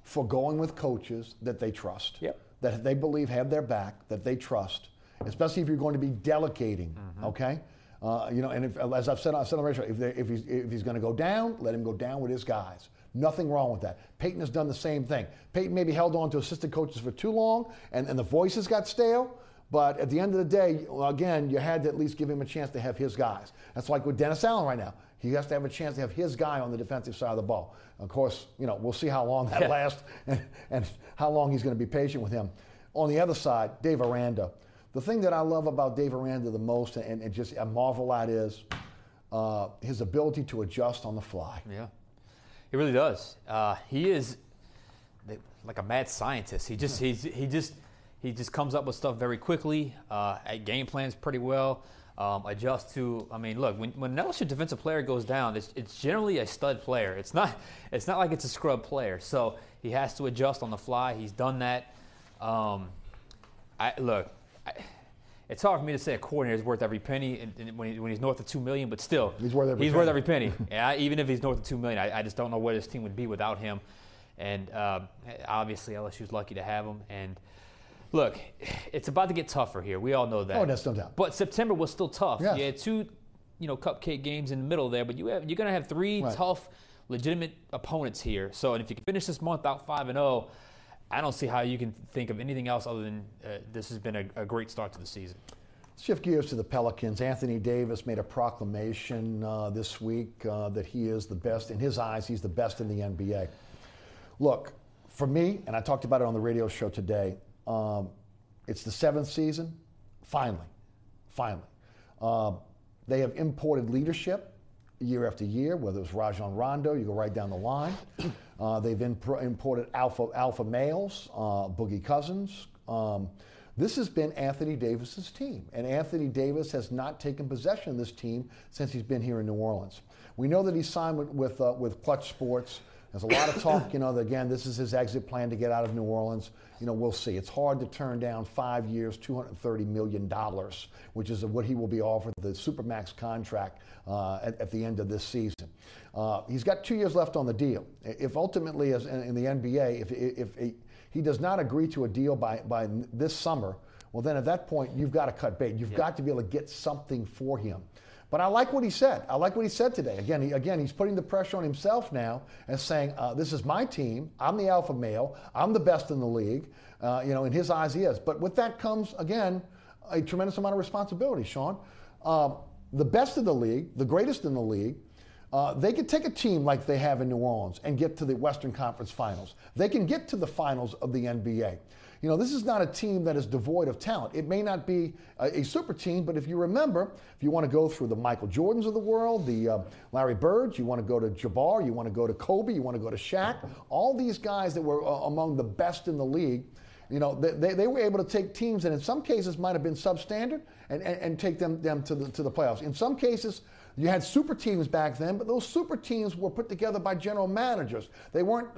for going with coaches that they trust, that they believe have their back, that they trust, especially if you're going to be delegating, okay? And as I've said on the radio show, if he's going to go down, let him go down with his guys. Nothing wrong with that. Peyton has done the same thing. Peyton maybe held on to assistant coaches for too long, and the voices got stale. But at the end of the day, again, you had to at least give him a chance to have his guys. That's like with Dennis Allen right now. He has to have a chance to have his guy on the defensive side of the ball. Of course, we'll see how long that lasts and how long he's going to be patient with him. On the other side, Dave Aranda. The thing that I love about Dave Aranda the most and just I marvel at is his ability to adjust on the fly. Yeah, he really does. He is like a mad scientist. He just comes up with stuff very quickly. Game plans pretty well. Adjust to. I mean, look, when an LSU defensive player goes down, it's generally a stud player. It's not like it's a scrub player. So he has to adjust on the fly. He's done that. It's hard for me to say a coordinator is worth every penny when he's north of $2 million, but still, he's worth every penny. Even if he's north of $2 million, I just don't know where this team would be without him. And obviously, LSU's lucky to have him. And look, it's about to get tougher here. We all know that. Oh, that's no doubt. But September was still tough. Yes. You had 2, cupcake games in the middle there, but you're going to have 3 tough, legitimate opponents here. So, and if you can finish this month out 5-0. I don't see how you can think of anything else other than this has been a great start to the season. Shift gears to the Pelicans. Anthony Davis made a proclamation this week that he is the best. In his eyes, he's the best in the NBA. Look, for me, and I talked about it on the radio show today, it's the 7th season. Finally. They have imported leadership year after year, whether it was Rajon Rondo, you go right down the line. They've imported alpha males, Boogie Cousins. This has been Anthony Davis's team, and Anthony Davis has not taken possession of this team since he's been here in New Orleans. We know that he signed with Clutch Sports. There's a lot of talk, that again, this is his exit plan to get out of New Orleans. We'll see. It's hard to turn down 5 years, $230 million, which is what he will be offered the Supermax contract at the end of this season. He's got 2 years left on the deal. If ultimately, as in the NBA, if he does not agree to a deal by this summer, well, then at that point, you've got to cut bait. You've got to be able to get something for him. But I like what he said. I like what he said today. Again, he's putting the pressure on himself now and saying, this is my team. I'm the alpha male. I'm the best in the league. In his eyes, he is. But with that comes, again, a tremendous amount of responsibility, Sean. The best in the league, the greatest in the league, they could take a team like they have in New Orleans and get to the Western Conference Finals. They can get to the finals of the NBA. This is not a team that is devoid of talent. It may not be a super team, but if you remember, if you want to go through the Michael Jordans of the world, the Larry Birds, you want to go to Jabbar, you want to go to Kobe, you want to go to Shaq, all these guys that were among the best in the league, they were able to take teams that in some cases might have been substandard and take them to the playoffs. In some cases, you had super teams back then, but those super teams were put together by general managers. They weren't,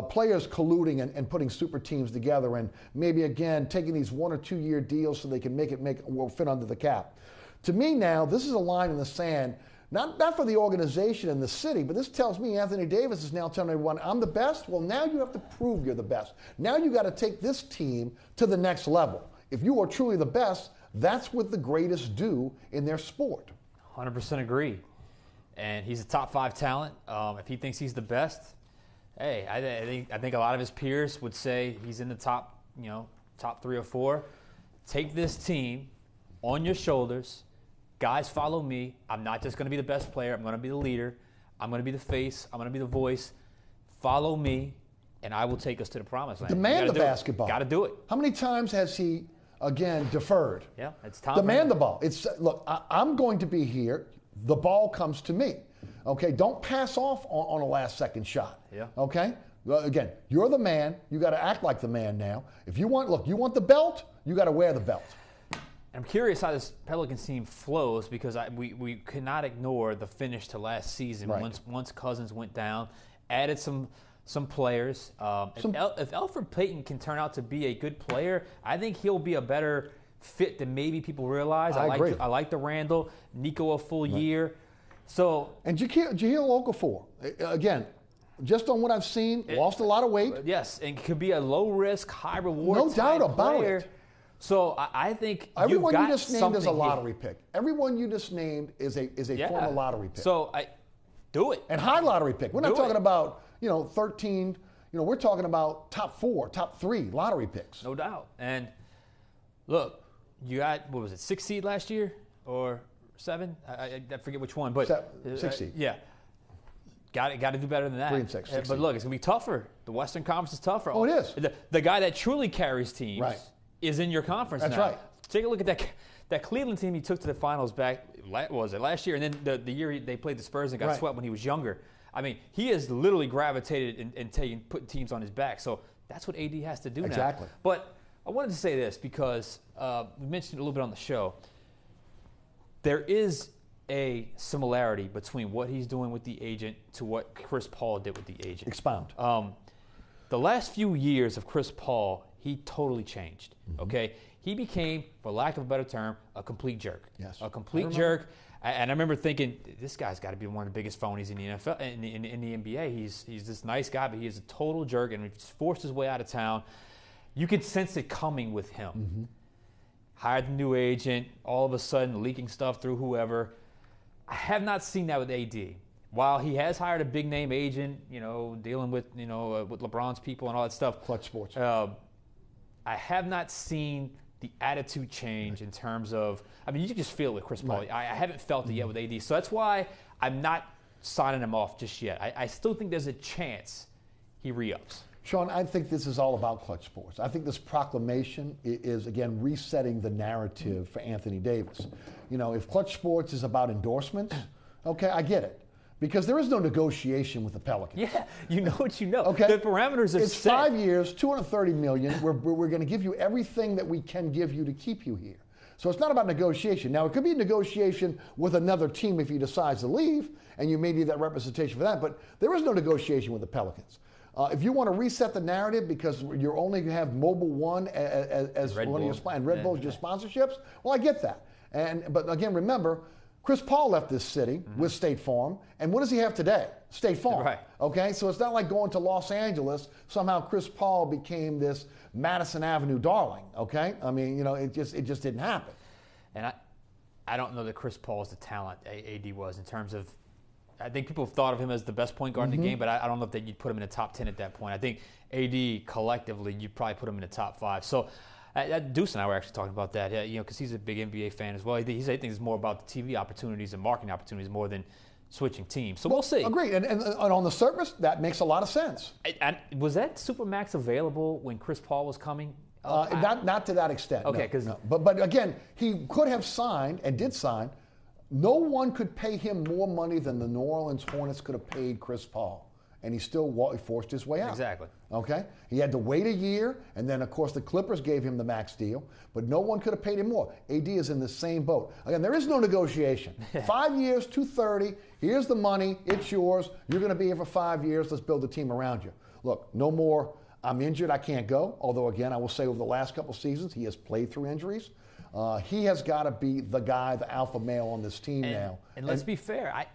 players colluding and putting super teams together and maybe, again, taking these 1 or 2 year deals so they can make it fit under the cap. To me now, this is a line in the sand, not for the organization and the city, but this tells me Anthony Davis is now telling everyone, I'm the best. Well, now you have to prove you're the best. Now you got to take this team to the next level. If you are truly the best, that's what the greatest do in their sport. 100% agree. And he's a top 5 talent. If he thinks he's the best, hey, I think a lot of his peers would say he's in the top 3 or 4. Take this team on your shoulders. Guys, follow me. I'm not just going to be the best player. I'm going to be the leader. I'm going to be the face. I'm going to be the voice. Follow me, and I will take us to the promised land. Demand the basketball. Got to do it. How many times has he, again, deferred? Yeah, it's time. Demand the ball. Look, I'm going to be here. The ball comes to me. Okay, don't pass off on a last-second shot. Yeah. Okay. Again, you're the man. You got to act like the man now. If you want the belt, you got to wear the belt. I'm curious how this Pelicans team flows because we cannot ignore the finish to last season. Right. Once Cousins went down, added some players. If Elfrid Payton can turn out to be a good player, I think he'll be a better fit than maybe people realize. I agree. I like the Randall, Nico a full year. So and Jahlil Okafor, again, just on what I've seen, lost a lot of weight. Yes, and could be a low risk, high reward. No doubt about player. it. So I think everyone you've got you just named is a lottery here. pick. Everyone you just named is a former lottery pick. So do it. And high lottery pick. We're not talking about 13. We're talking about top 4, top 3 lottery picks. No doubt. And look, you got, what was it, 6 seed last year or 7? I forget which one, but 6 seed. Yeah. Got to do better than that. 3 and 6. But look, it's gonna be tougher. The Western Conference is tougher. Oh, it is. The guy that truly carries teams is in your conference That's now. right. Take a look at that Cleveland team he took to the finals back. What was it, last year? And then the year they played the Spurs and got swept when he was younger. I mean, he has literally gravitated and putting teams on his back. So that's what AD has to do now. Exactly. But I wanted to say this because we mentioned a little bit on the show. There is a similarity between what he's doing with the agent to what Chris Paul did with the agent. Expound. The last few years of Chris Paul, he totally changed. Mm-hmm. Okay, he became, for lack of a better term, a complete jerk. Yes, a complete jerk. And I remember thinking, this guy's got to be one of the biggest phonies in the NFL, in the NBA. He's this nice guy, but he is a total jerk, and he's forced his way out of town. You could sense it coming with him. Mm-hmm. Hired a new agent, all of a sudden leaking stuff through whoever. I have not seen that with AD. While he has hired a big name agent, dealing with with LeBron's people and all that stuff. Clutch Sports. I have not seen the attitude change in terms of. I mean, you can just feel it with Chris Paul. I haven't felt it yet with AD, so that's why I'm not signing him off just yet. I still think there's a chance he re-ups. Sean, I think this is all about Clutch Sports. I think this proclamation is, again, resetting the narrative for Anthony Davis. If Clutch Sports is about endorsements, okay, I get it. Because there is no negotiation with the Pelicans. Yeah, you know what you know. Okay. The parameters are it's set. 5 years, $230 million. We're going to give you everything that we can give you to keep you here. So it's not about negotiation. Now, it could be a negotiation with another team if he decides to leave, and you may need that representation for that, but there is no negotiation with the Pelicans. If you want to reset the narrative because you only have Mobile One as one of your and Red Bull as your sponsorships, well, I get that. But again, remember, Chris Paul left this city with State Farm, and what does he have today? State Farm. Right. Okay, so it's not like going to Los Angeles. Somehow Chris Paul became this Madison Avenue darling. Okay, I mean, it just didn't happen. And I don't know that Chris Paul is the talent AD was in terms of. I think people have thought of him as the best point guard in the game, but I don't know if you'd put him in the top 10 at that point. I think AD collectively, you'd probably put him in the top 5. So Deuce and I were actually talking about that, because he's a big NBA fan as well. I think it's more about the TV opportunities and marketing opportunities more than switching teams. So we'll see. Agreed. And on the surface, that makes a lot of sense. Was that Supermax available when Chris Paul was coming? Not to that extent. Okay. No. But again, he could have signed and did sign. No one could pay him more money than the New Orleans Hornets could have paid Chris Paul. And he still forced his way out. Exactly. Okay? He had to wait a year, and then, of course, the Clippers gave him the max deal, but no one could have paid him more. AD is in the same boat. Again, there is no negotiation. 5 years, $230, here's the money, it's yours, you're going to be here for 5 years, let's build a team around you. Look, no more, I'm injured, I can't go, although, again, I will say over the last couple seasons, he has played through injuries. He has got to be the guy, the alpha male on this team now. And let's be fair.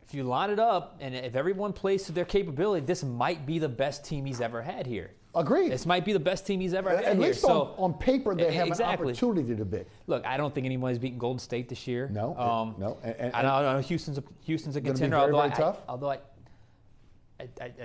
If you line it up and if everyone plays to their capability, this might be the best team he's ever had here. Agreed. This might be the best team he's ever had here. At least on paper, they have an opportunity to be. Look, I don't think anybody's beaten Golden State this year. No. No. I know Houston's a contender. Very, very tough. Although I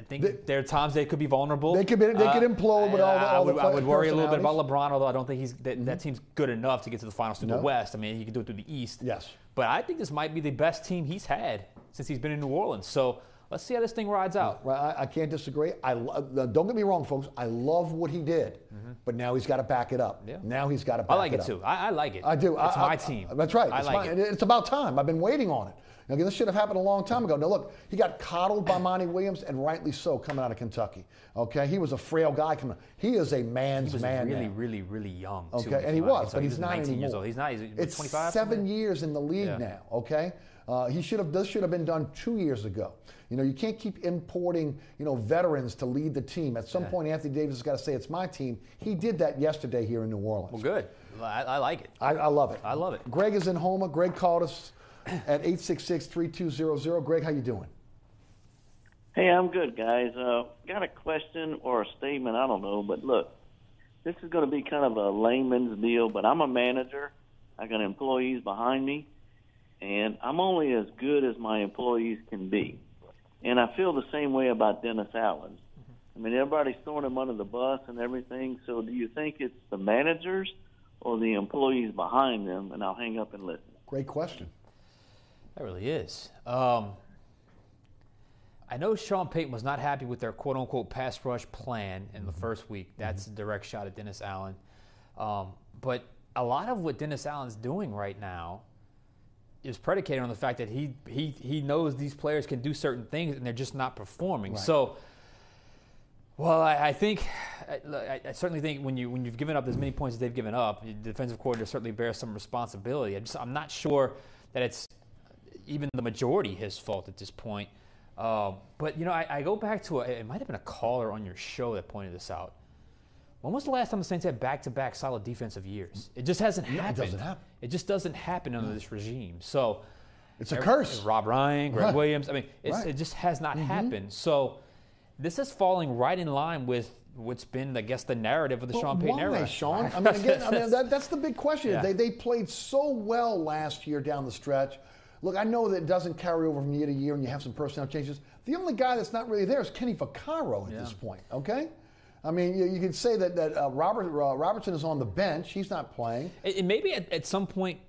think there are times they could be vulnerable. They could implode with all the I would worry a little bit about LeBron, although I don't think that team's good enough to get to the finals through the West. I mean, he can do it through the East. Yes. But I think this might be the best team he's had since he's been in New Orleans. So let's see how this thing rides out. Well, I can't disagree. Don't get me wrong, folks. I love what he did, but now he's got to back it up. Yeah. Now he's got to back it up. I like it too. I like it. I do. It's my team. That's right. I like it. It's about time. I've been waiting on it. Now, again, this should have happened a long time ago. Now, look, he got coddled by Monty Williams, and rightly so, coming out of Kentucky. Okay, he was a frail guy coming. He is a man's man. He was now. really young. Okay, too, and he was, but he he's not 19 anymore. years old. He's not. He's it's 25. 7 years in the league now. Okay, this should have been done 2 years ago. You know, you can't keep importing, veterans to lead the team. At some point, Anthony Davis has got to say, it's my team. He did that yesterday here in New Orleans. Well, good. I like it. I love it. I love it. Greg is in Houma. Greg called us at 866-3200. Greg, how you doing? Hey, I'm good, guys. Got a question or a statement, I don't know, but look, this is going to be kind of a layman's deal, but I'm a manager. I got employees behind me, and I'm only as good as my employees can be. And I feel the same way about Dennis Allen. I mean, everybody's throwing him under the bus and everything, so do you think it's the managers or the employees behind them? And I'll hang up and listen. Great question. That really is. I know Sean Payton was not happy with their quote-unquote pass rush plan in the first week. That's a direct shot at Dennis Allen. But a lot of what Dennis Allen's doing right now is predicated on the fact that he knows these players can do certain things and they're just not performing. Right. So, well, I certainly think when you've given up as many points as they've given up, the defensive coordinator certainly bears some responsibility. I'm not sure that it's even the majority his fault at this point. But, I go back to it might have been a caller on your show that pointed this out. When was the last time the Saints had back-to-back solid defensive years? It just hasn't happened. It doesn't happen. It just doesn't happen under this regime. So it's a curse. Rob Ryan, Greg Williams. I mean, it just has not happened. So this is falling right in line with what's been, I guess, the narrative of the Sean Payton era. Why, Sean? I mean, again, that's the big question. Yeah. They played so well last year down the stretch. Look, I know that it doesn't carry over from year to year and you have some personnel changes. The only guy that's not really there is Kenny Vaccaro at this point, okay? I mean, you can say that Robertson is on the bench. He's not playing. And maybe at some point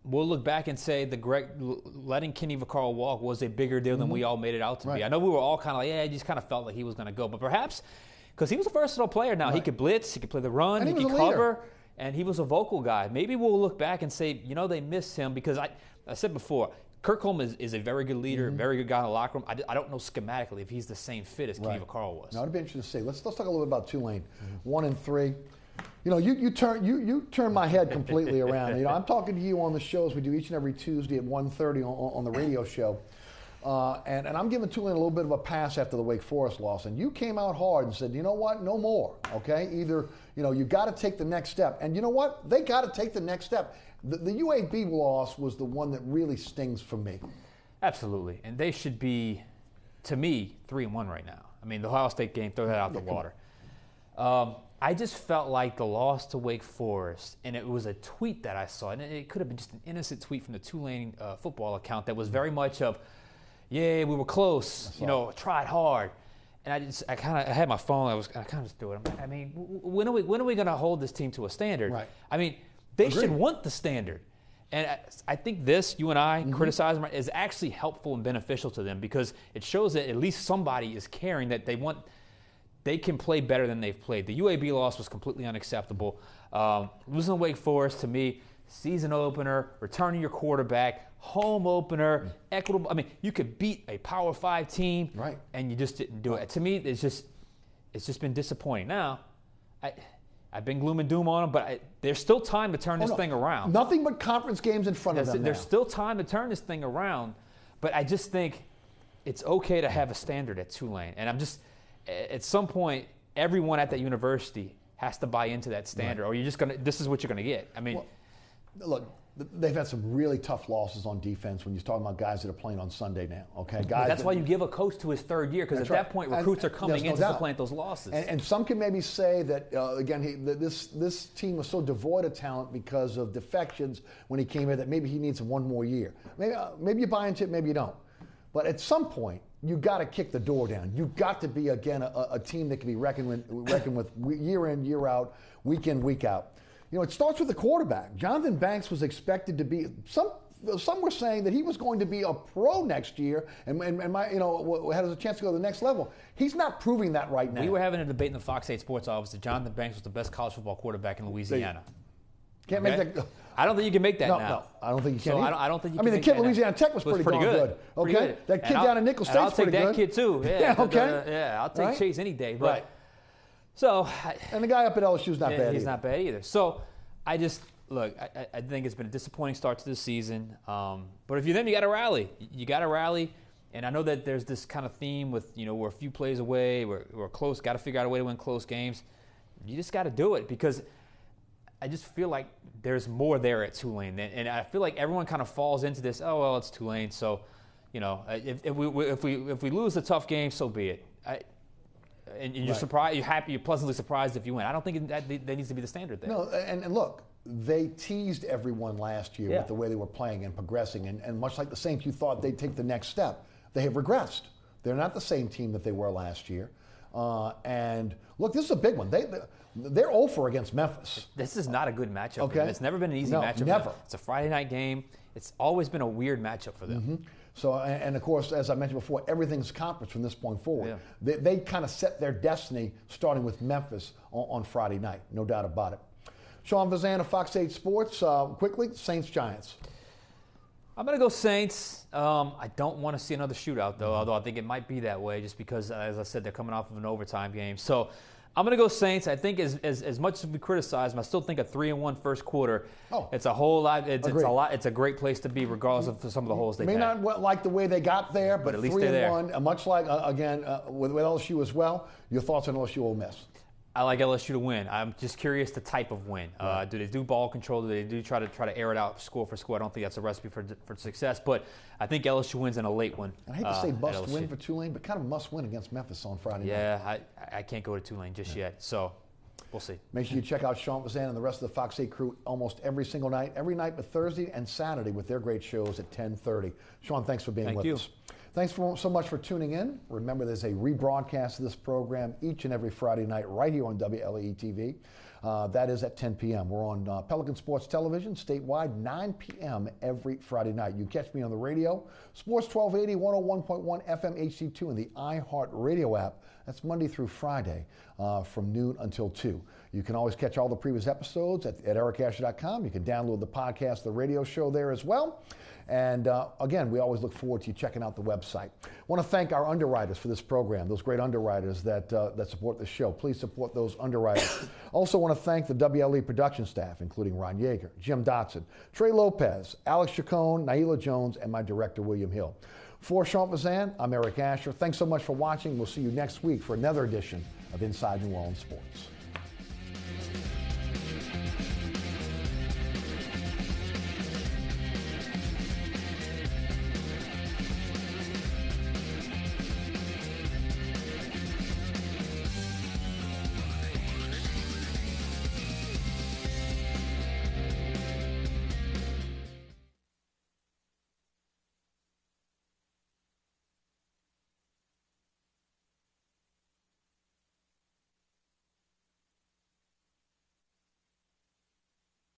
we'll look back and say letting Kenny Vaccaro walk was a bigger deal than we all made it out to be. I know we were all kind of like, I just kind of felt like he was going to go. But perhaps because he was a versatile player now. He could blitz, he could play the run, he could cover, and he was a vocal guy. Maybe we'll look back and say, they missed him because I said before, Kirk Coleman is a very good leader, very good guy in the locker room. I don't know schematically if he's the same fit as Kenny Vaccaro was. Now, it'd be interesting to see. Let's talk a little bit about Tulane. 1-3. You turn my head completely around. I'm talking to you on the shows we do each and every Tuesday at 1:30 on the radio show. And I'm giving Tulane a little bit of a pass after the Wake Forest loss. And you came out hard and said, you know what, no more, okay? Either, you got to take the next step. And you know what? They got to take the next step. The UAB loss was the one that really stings for me. Absolutely. And they should be, to me, 3-1 right now. I mean, the Ohio State game, throw that out the water. I just felt like the loss to Wake Forest, and it was a tweet that I saw, and it could have been just an innocent tweet from the Tulane football account that was very much of, yeah, we were close, tried hard. And I had my phone, I kind of just do it. I mean, when are we going to hold this team to a standard? Right. I mean, they should want the standard. And I think this, you and I criticize them, is actually helpful and beneficial to them because it shows that at least somebody is caring that they can play better than they've played. The UAB loss was completely unacceptable. Losing to Wake Forest, to me, season opener, returning your quarterback, home opener, equitable. I mean, you could beat a Power 5 team, right, and you just didn't do it. To me, it's just been disappointing. Now, I've been gloom and doom on them, but there's still time to turn this thing around. Nothing but conference games in front of them. There's still time to turn this thing around, but I just think it's okay to have a standard at Tulane. And I'm just, at some point, everyone at that university has to buy into that standard, or you're just this is what you're gonna get. I mean, well, look, they've had some really tough losses on defense when you're talking about guys that are playing on Sunday now. Okay, guys. That's why you give a coach to his third year, because at that point recruits are coming in to plant those losses. And some can maybe say that again, this team was so devoid of talent because of defections when he came here that maybe he needs one more year. Maybe you buy into it, maybe you don't. But at some point, you got to kick the door down. You've got to be again a team that can be reckoned with year in, year out, week in, week out. You know, it starts with the quarterback. Jonathan Banks was expected to be some were saying that he was going to be a pro next year and had a chance to go to the next level. He's not proving that right now. We were having a debate in the Fox 8 Sports office that Jonathan Banks was the best college football quarterback in Louisiana. Can't make that. I don't think you can make that now. No, I don't think you can. So I don't think you can. I mean, the kid at Louisiana Tech was pretty good. Okay, good. That kid down in Nickel State's pretty good. I'll take that kid too. Yeah, okay. Yeah, I'll take Chase any day. But, right. So. And the guy up at LSU's not bad. He's not bad either. So, I just look. I think it's been a disappointing start to the season. But if you got to rally. You got to rally. And I know that there's this kind of theme with we're a few plays away. We're close. Got to figure out a way to win close games. You just got to do it because I just feel like there's more there at Tulane, and I feel like everyone kind of falls into this. Oh well, it's Tulane, so if we lose a tough game, so be it. And you're surprised, you're happy, you're pleasantly surprised if you win. I don't think that needs to be the standard there. No, and look, they teased everyone last year with the way they were playing and progressing, and much like the Saints, you thought they'd take the next step. They have regressed. They're not the same team that they were last year. And look, this is a big one. They're 0-4 against Memphis. This is not a good matchup. Okay. For them. It's never been an easy matchup. Never. For them. It's a Friday night game. It's always been a weird matchup for them. Mm-hmm. So, and of course, as I mentioned before, everything's conference from this point forward. Yeah. They kind of set their destiny starting with Memphis on Friday night, no doubt about it. Sean Fazende, Fox 8 Sports. Quickly, Saints-Giants. I'm going to go Saints. I don't want to see another shootout, though, although I think it might be that way just because, as I said, they're coming off of an overtime game. So I'm going to go Saints. I think as much as we criticize them, I still think a 3-1 first quarter, it's a whole lot. It's a lot. It's a great place to be regardless of some of the holes they had. Not like the way they got there, but at least 3-1, much like, again, with LSU as well. Your thoughts on LSU Ole Miss? I like LSU to win. I'm just curious the type of win. Do they do ball control? Do they try to air it out score for score? I don't think that's a recipe for success, but I think LSU wins in a late one. I hate to say must win for Tulane, but kind of must win against Memphis on Friday night. Yeah, I can't go to Tulane just yet, so we'll see. Make sure you check out Sean Fazende and the rest of the Fox 8 crew almost every single night, but Thursday and Saturday with their great shows at 10:30. Sean, thanks for being with us. Thanks so much for tuning in. Remember, there's a rebroadcast of this program each and every Friday night right here on WLAE-TV. That is at 10 p.m. We're on Pelican Sports Television statewide, 9 p.m. every Friday night. You catch me on the radio, Sports 1280, 101.1 FM HD2, and the iHeart Radio app. That's Monday through Friday from noon until 2. You can always catch all the previous episodes at ericasher.com. You can download the podcast, the radio show there as well. And again, we always look forward to you checking out the website. I want to thank our underwriters for this program, those great underwriters that support the show. Please support those underwriters. Also want to thank the WLE production staff, including Ron Yeager, Jim Dotson, Trey Lopez, Alex Chacon, Naila Jones, and my director, William Hill. For Sean Fazende, I'm Eric Asher. Thanks so much for watching. We'll see you next week for another edition of Inside New Orleans Sports.